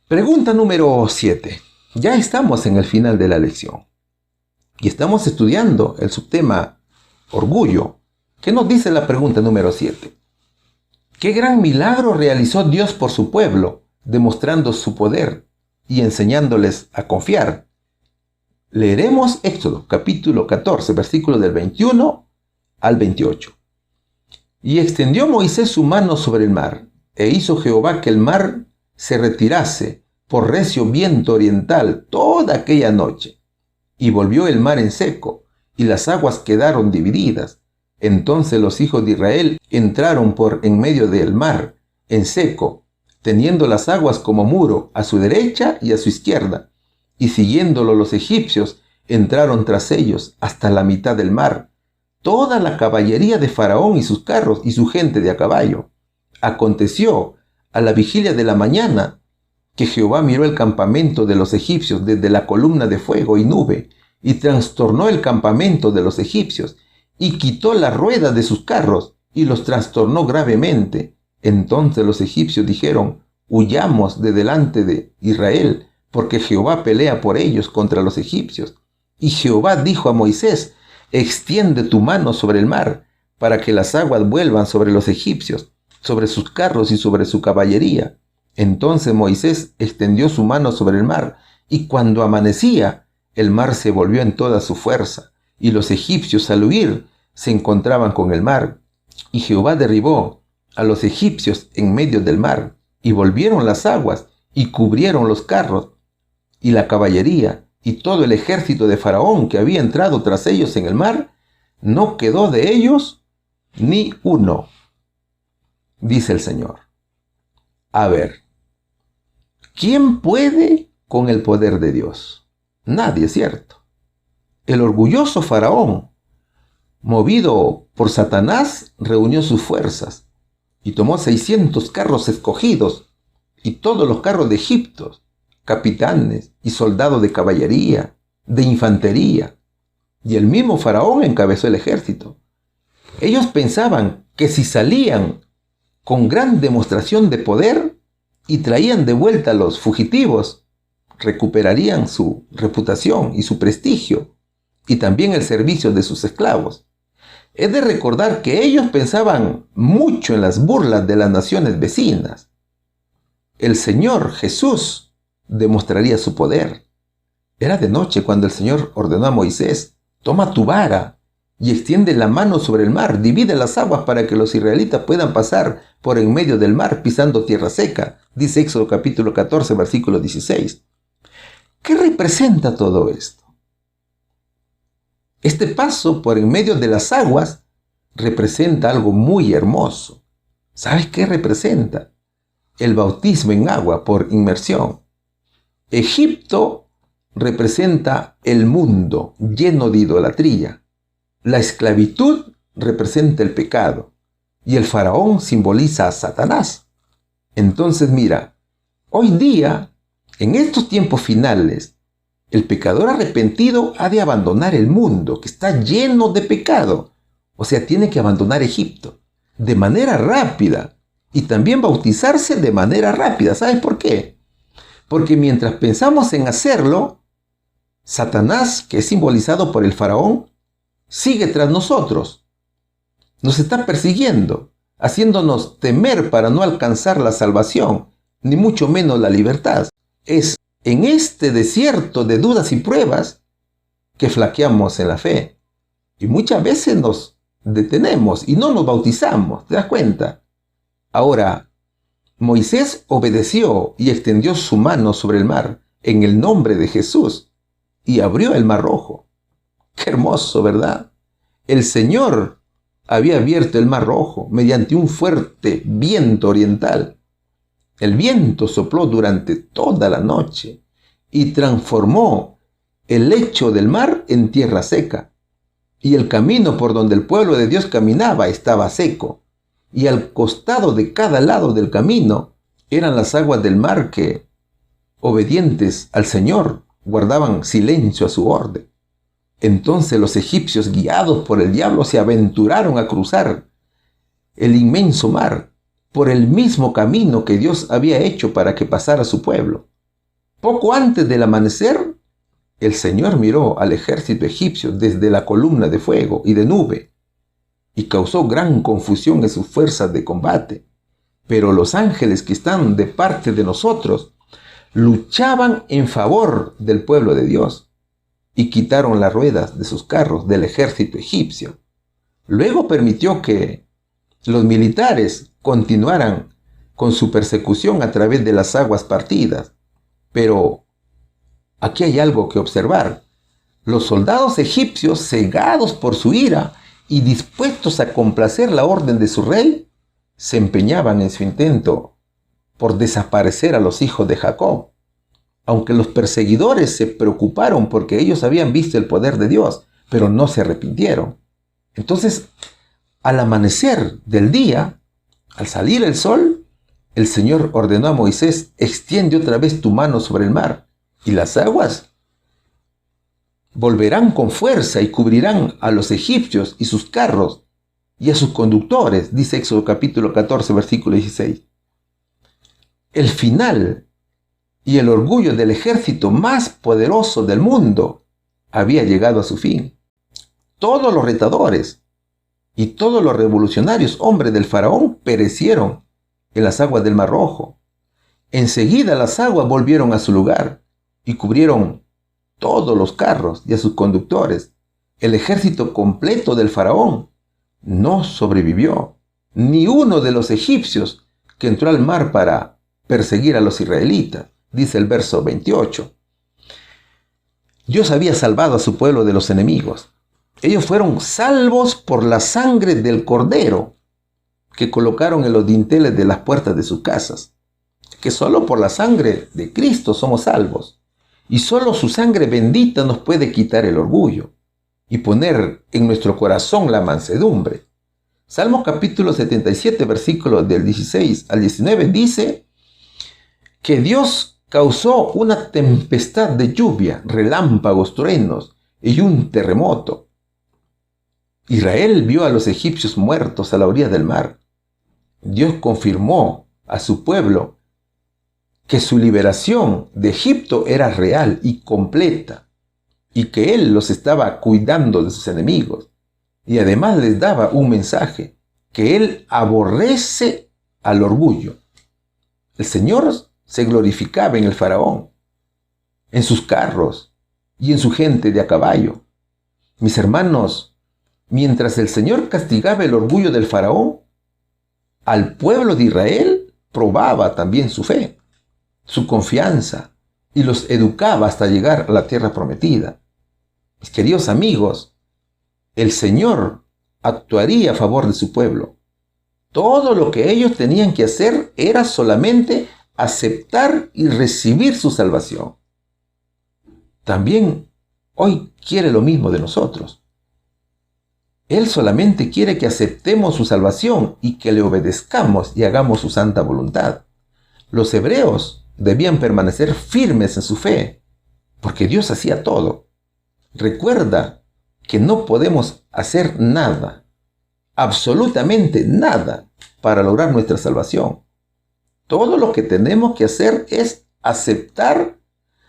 Pregunta número 7. Ya estamos en el final de la lección y estamos estudiando el subtema orgullo. ¿Qué nos dice la pregunta número 7? ¿Qué gran milagro realizó Dios por su pueblo, demostrando su poder y enseñándoles a confiar? Leeremos Éxodo capítulo 14, versículos del 21 al 28. Y extendió Moisés su mano sobre el mar, e hizo Jehová que el mar se retirase por recio viento oriental toda aquella noche. Y volvió el mar en seco, y las aguas quedaron divididas. Entonces los hijos de Israel entraron por en medio del mar, en seco, teniendo las aguas como muro a su derecha y a su izquierda. Y siguiéndolo los egipcios, entraron tras ellos hasta la mitad del mar, toda la caballería de Faraón y sus carros y su gente de a caballo. Aconteció a la vigilia de la mañana que Jehová miró el campamento de los egipcios desde la columna de fuego y nube, y trastornó el campamento de los egipcios, y quitó la rueda de sus carros, y los trastornó gravemente. Entonces los egipcios dijeron: huyamos de delante de Israel, porque Jehová pelea por ellos contra los egipcios. Y Jehová dijo a Moisés: extiende tu mano sobre el mar, para que las aguas vuelvan sobre los egipcios, sobre sus carros y sobre su caballería. Entonces Moisés extendió su mano sobre el mar, y cuando amanecía, el mar se volvió en toda su fuerza, y los egipcios al huir se encontraban con el mar. Y Jehová derribó a los egipcios en medio del mar, y volvieron las aguas, y cubrieron los carros, y la caballería, y todo el ejército de Faraón que había entrado tras ellos en el mar, no quedó de ellos ni uno, dice el Señor. A ver, ¿quién puede con el poder de Dios? Nadie, ¿cierto? El orgulloso Faraón, movido por Satanás, reunió sus fuerzas y tomó 600 carros escogidos y todos los carros de Egipto, capitanes y soldados de caballería, de infantería, y el mismo Faraón encabezó el ejército. Ellos pensaban que si salían con gran demostración de poder y traían de vuelta a los fugitivos, recuperarían su reputación y su prestigio, y también el servicio de sus esclavos. Es de recordar que ellos pensaban mucho en las burlas de las naciones vecinas. El Señor Jesús demostraría su poder. Era de noche cuando el Señor ordenó a Moisés: toma tu vara y extiende la mano sobre el mar, divide las aguas para que los israelitas puedan pasar por en medio del mar pisando tierra seca, dice Éxodo capítulo 14, versículo 16. ¿Qué representa todo esto? Este paso por en medio de las aguas representa algo muy hermoso. ¿Sabes qué representa? El bautismo en agua por inmersión. Egipto representa el mundo lleno de idolatría. La esclavitud representa el pecado. Y el faraón simboliza a Satanás. Entonces mira, hoy día, en estos tiempos finales, el pecador arrepentido ha de abandonar el mundo que está lleno de pecado. O sea, tiene que abandonar Egipto de manera rápida y también bautizarse de manera rápida. ¿Sabes por qué? Porque mientras pensamos en hacerlo, Satanás, que es simbolizado por el faraón, sigue tras nosotros. Nos está persiguiendo, haciéndonos temer para no alcanzar la salvación, ni mucho menos la libertad. Es en este desierto de dudas y pruebas que flaqueamos en la fe. Y muchas veces nos detenemos y no nos bautizamos, ¿te das cuenta? Ahora, Moisés obedeció y extendió su mano sobre el mar en el nombre de Jesús y abrió el mar rojo. ¡Qué hermoso!, ¿verdad? El Señor había abierto el mar rojo mediante un fuerte viento oriental. El viento sopló durante toda la noche y transformó el lecho del mar en tierra seca. Y el camino por donde el pueblo de Dios caminaba estaba seco. Y al costado de cada lado del camino eran las aguas del mar que obedientes al Señor, guardaban silencio a su orden. Entonces los egipcios, guiados por el diablo, se aventuraron a cruzar el inmenso mar por el mismo camino que Dios había hecho para que pasara su pueblo. Poco antes del amanecer, el Señor miró al ejército egipcio desde la columna de fuego y de nube y causó gran confusión en sus fuerzas de combate. Pero los ángeles que están de parte de nosotros luchaban en favor del pueblo de Dios y quitaron las ruedas de sus carros del ejército egipcio. Luego permitió que los militares continuaran con su persecución a través de las aguas partidas. Pero aquí hay algo que observar. Los soldados egipcios, cegados por su ira y dispuestos a complacer la orden de su rey, se empeñaban en su intento por desaparecer a los hijos de Jacob. Aunque los perseguidores se preocuparon porque ellos habían visto el poder de Dios, pero no se arrepintieron. Entonces, al amanecer del día, al salir el sol, el Señor ordenó a Moisés: extiende otra vez tu mano sobre el mar, y las aguas volverán con fuerza y cubrirán a los egipcios y sus carros y a sus conductores, dice Éxodo capítulo 14, versículo 16. El final y el orgullo del ejército más poderoso del mundo había llegado a su fin. Todos los retadores y todos los revolucionarios hombres del faraón perecieron en las aguas del Mar Rojo. Enseguida las aguas volvieron a su lugar y cubrieron todos los carros y a sus conductores. El ejército completo del faraón no sobrevivió. Ni uno de los egipcios que entró al mar para perseguir a los israelitas, dice el verso 28. Dios había salvado a su pueblo de los enemigos. Ellos fueron salvos por la sangre del cordero que colocaron en los dinteles de las puertas de sus casas. Que solo por la sangre de Cristo somos salvos. Y solo su sangre bendita nos puede quitar el orgullo y poner en nuestro corazón la mansedumbre. Salmo capítulo 77, versículos del 16 al 19 dice que Dios causó una tempestad de lluvia, relámpagos, truenos y un terremoto. Israel vio a los egipcios muertos a la orilla del mar. Dios confirmó a su pueblo que su liberación de Egipto era real y completa, y que Él los estaba cuidando de sus enemigos. Y además les daba un mensaje, que Él aborrece al orgullo. El Señor se glorificaba en el faraón, en sus carros y en su gente de a caballo. Mis hermanos, mientras el Señor castigaba el orgullo del faraón, al pueblo de Israel probaba también su fe, su confianza, y los educaba hasta llegar a la tierra prometida. Mis queridos amigos, el Señor actuaría a favor de su pueblo. Todo lo que ellos tenían que hacer era solamente aceptar y recibir su salvación. También hoy quiere lo mismo de nosotros. Él solamente quiere que aceptemos su salvación y que le obedezcamos y hagamos su santa voluntad. Los hebreos debían permanecer firmes en su fe, porque Dios hacía todo. Recuerda que no podemos hacer nada, absolutamente nada, para lograr nuestra salvación. Todo lo que tenemos que hacer es aceptar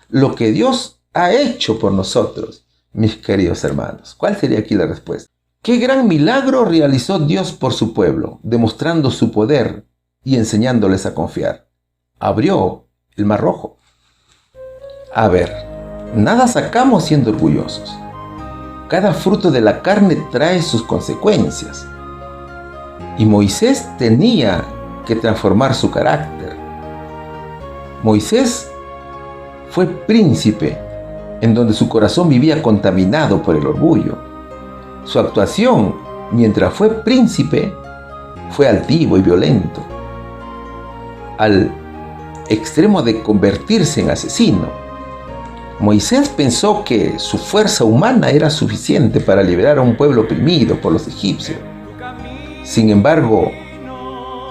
lo que Dios ha hecho por nosotros, mis queridos hermanos. ¿Cuál sería aquí la respuesta? ¿Qué gran milagro realizó Dios por su pueblo, demostrando su poder y enseñándoles a confiar? Abrió el Mar Rojo. A ver, nada sacamos siendo orgullosos. Cada fruto de la carne trae sus consecuencias. Y Moisés tenía que transformar su carácter. Moisés fue príncipe en donde su corazón vivía contaminado por el orgullo. Su actuación mientras fue príncipe fue altivo y violento, al extremo de convertirse en asesino. Moisés pensó que su fuerza humana era suficiente para liberar a un pueblo oprimido por los egipcios. Sin embargo,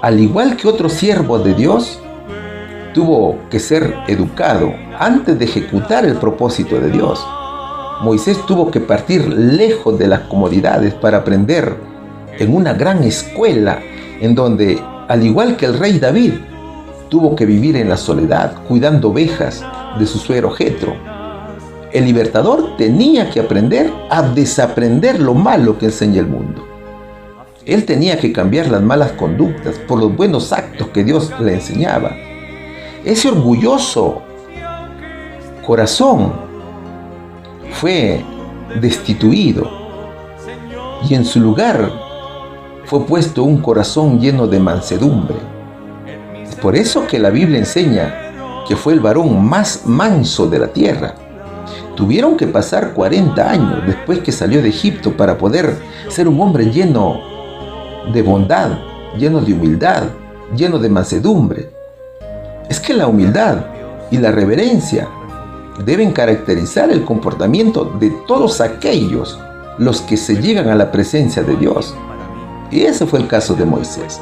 al igual que otros siervos de Dios, tuvo que ser educado antes de ejecutar el propósito de Dios. Moisés tuvo que partir lejos de las comodidades para aprender en una gran escuela en donde, al igual que el rey David, tuvo que vivir en la soledad, cuidando ovejas de su suegro Jetro. El libertador tenía que aprender a desaprender lo malo que enseña el mundo. Él tenía que cambiar las malas conductas por los buenos actos que Dios le enseñaba. Ese orgulloso corazón fue destituido y en su lugar fue puesto un corazón lleno de mansedumbre. Es por eso que la Biblia enseña que fue el varón más manso de la tierra. Tuvieron que pasar 40 años después que salió de Egipto para poder ser un hombre lleno de bondad, lleno de humildad, lleno de mansedumbre. Es que la humildad y la reverencia deben caracterizar el comportamiento de todos aquellos los que se llegan a la presencia de Dios. Y ese fue el caso de Moisés.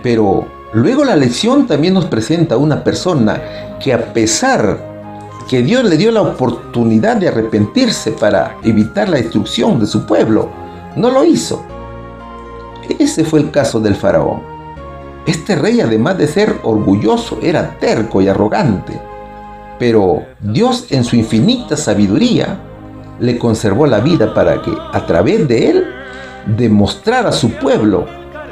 Pero luego la lección también nos presenta a una persona que, a pesar que Dios le dio la oportunidad de arrepentirse para evitar la destrucción de su pueblo, no lo hizo. Ese fue el caso del faraón. Este rey, además de ser orgulloso, era terco y arrogante. Pero Dios, en su infinita sabiduría, le conservó la vida para que, a través de él, demostrara a su pueblo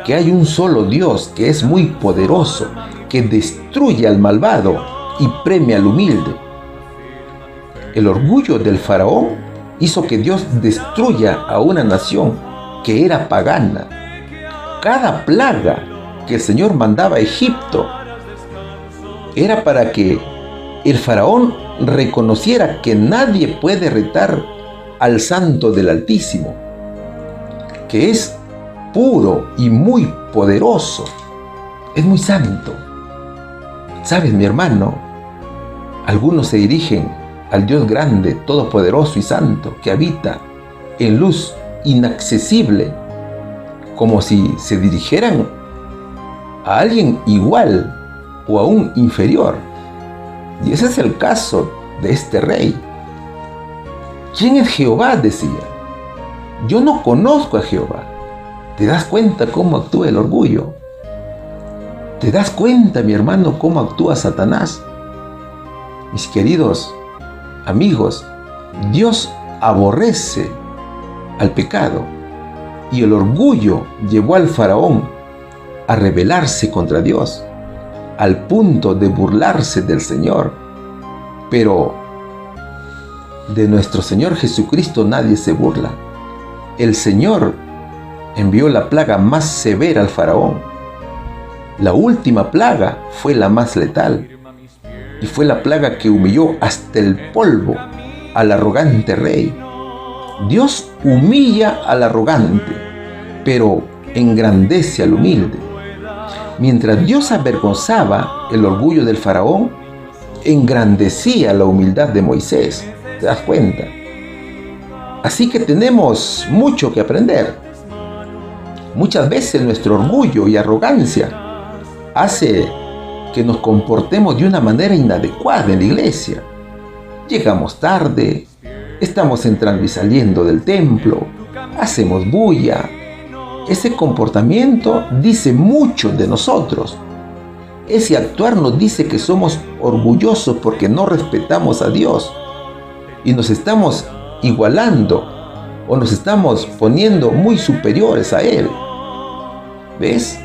que hay un solo Dios que es muy poderoso, que destruye al malvado y premia al humilde. El orgullo del faraón hizo que Dios destruya a una nación que era pagana. Cada plaga que el Señor mandaba a Egipto era para que el faraón reconociera que nadie puede retar al Santo del Altísimo, que es puro y muy poderoso, es muy santo. ¿Sabes, mi hermano? Algunos se dirigen al Dios grande, todopoderoso y santo, que habita en luz inaccesible, como si se dirigieran a alguien igual o aún inferior. Y ese es el caso de este rey. ¿Quién es Jehová?, decía. Yo no conozco a Jehová. ¿Te das cuenta cómo actúa el orgullo? ¿Te das cuenta, mi hermano, cómo actúa Satanás? Mis queridos amigos, Dios aborrece al pecado, y el orgullo llevó al faraón a rebelarse contra Dios, al punto de burlarse del Señor. Pero de nuestro Señor Jesucristo nadie se burla. El Señor envió la plaga más severa al faraón. La última plaga fue la más letal, y fue la plaga que humilló hasta el polvo al arrogante rey. Dios humilla al arrogante, pero engrandece al humilde. Mientras Dios avergonzaba el orgullo del faraón, engrandecía la humildad de Moisés. ¿Te das cuenta? Así que tenemos mucho que aprender. Muchas veces nuestro orgullo y arrogancia hace que nos comportemos de una manera inadecuada en la iglesia. Llegamos tarde, estamos entrando y saliendo del templo, hacemos bulla. Ese comportamiento dice mucho de nosotros. Ese actuar nos dice que somos orgullosos porque no respetamos a Dios y nos estamos igualando o nos estamos poniendo muy superiores a Él. ¿Ves?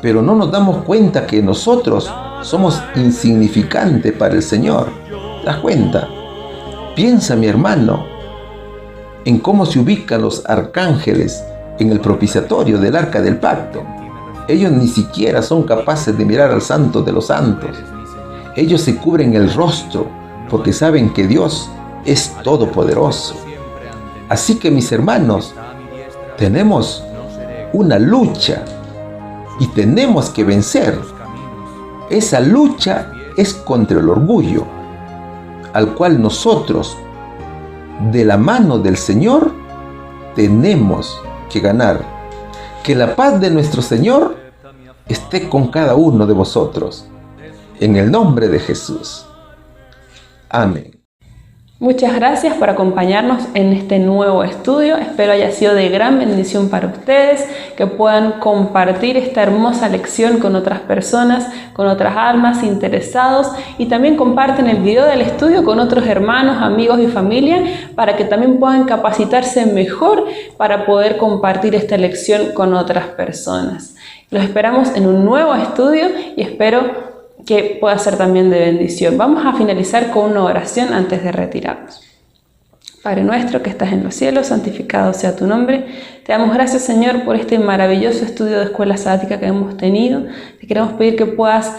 Pero no nos damos cuenta que nosotros somos insignificantes para el Señor. ¿Te das cuenta? Piensa, mi hermano, en cómo se ubican los arcángeles en el propiciatorio del Arca del Pacto. Ellos ni siquiera son capaces de mirar al Santo de los Santos. Ellos se cubren el rostro porque saben que Dios es todopoderoso. Así que, mis hermanos, tenemos una lucha y tenemos que vencer. Esa lucha es contra el orgullo, al cual nosotros, de la mano del Señor, tenemos que ganar. Que la paz de nuestro Señor esté con cada uno de vosotros. en el nombre de Jesús. Amén. Muchas gracias por acompañarnos en este nuevo estudio. Espero haya sido de gran bendición para ustedes, que puedan compartir esta hermosa lección con otras personas, con otras almas interesados, y también comparten el video del estudio con otros hermanos, amigos y familia para que también puedan capacitarse mejor para poder compartir esta lección con otras personas. Los esperamos en un nuevo estudio y espero que pueda ser también de bendición. Vamos a finalizar con una oración antes de retirarnos. Padre nuestro que estás en los cielos, santificado sea tu nombre. Te damos gracias, Señor, por este maravilloso estudio de escuela sabática que hemos tenido. Te queremos pedir que puedas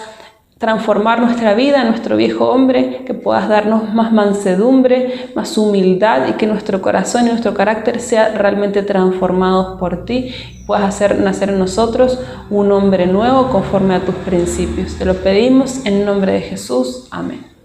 transformar nuestra vida, nuestro viejo hombre, que puedas darnos más mansedumbre, más humildad, y que nuestro corazón y nuestro carácter sea realmente transformados por ti. Puedas hacer nacer en nosotros un hombre nuevo conforme a tus principios. Te lo pedimos en nombre de Jesús. Amén.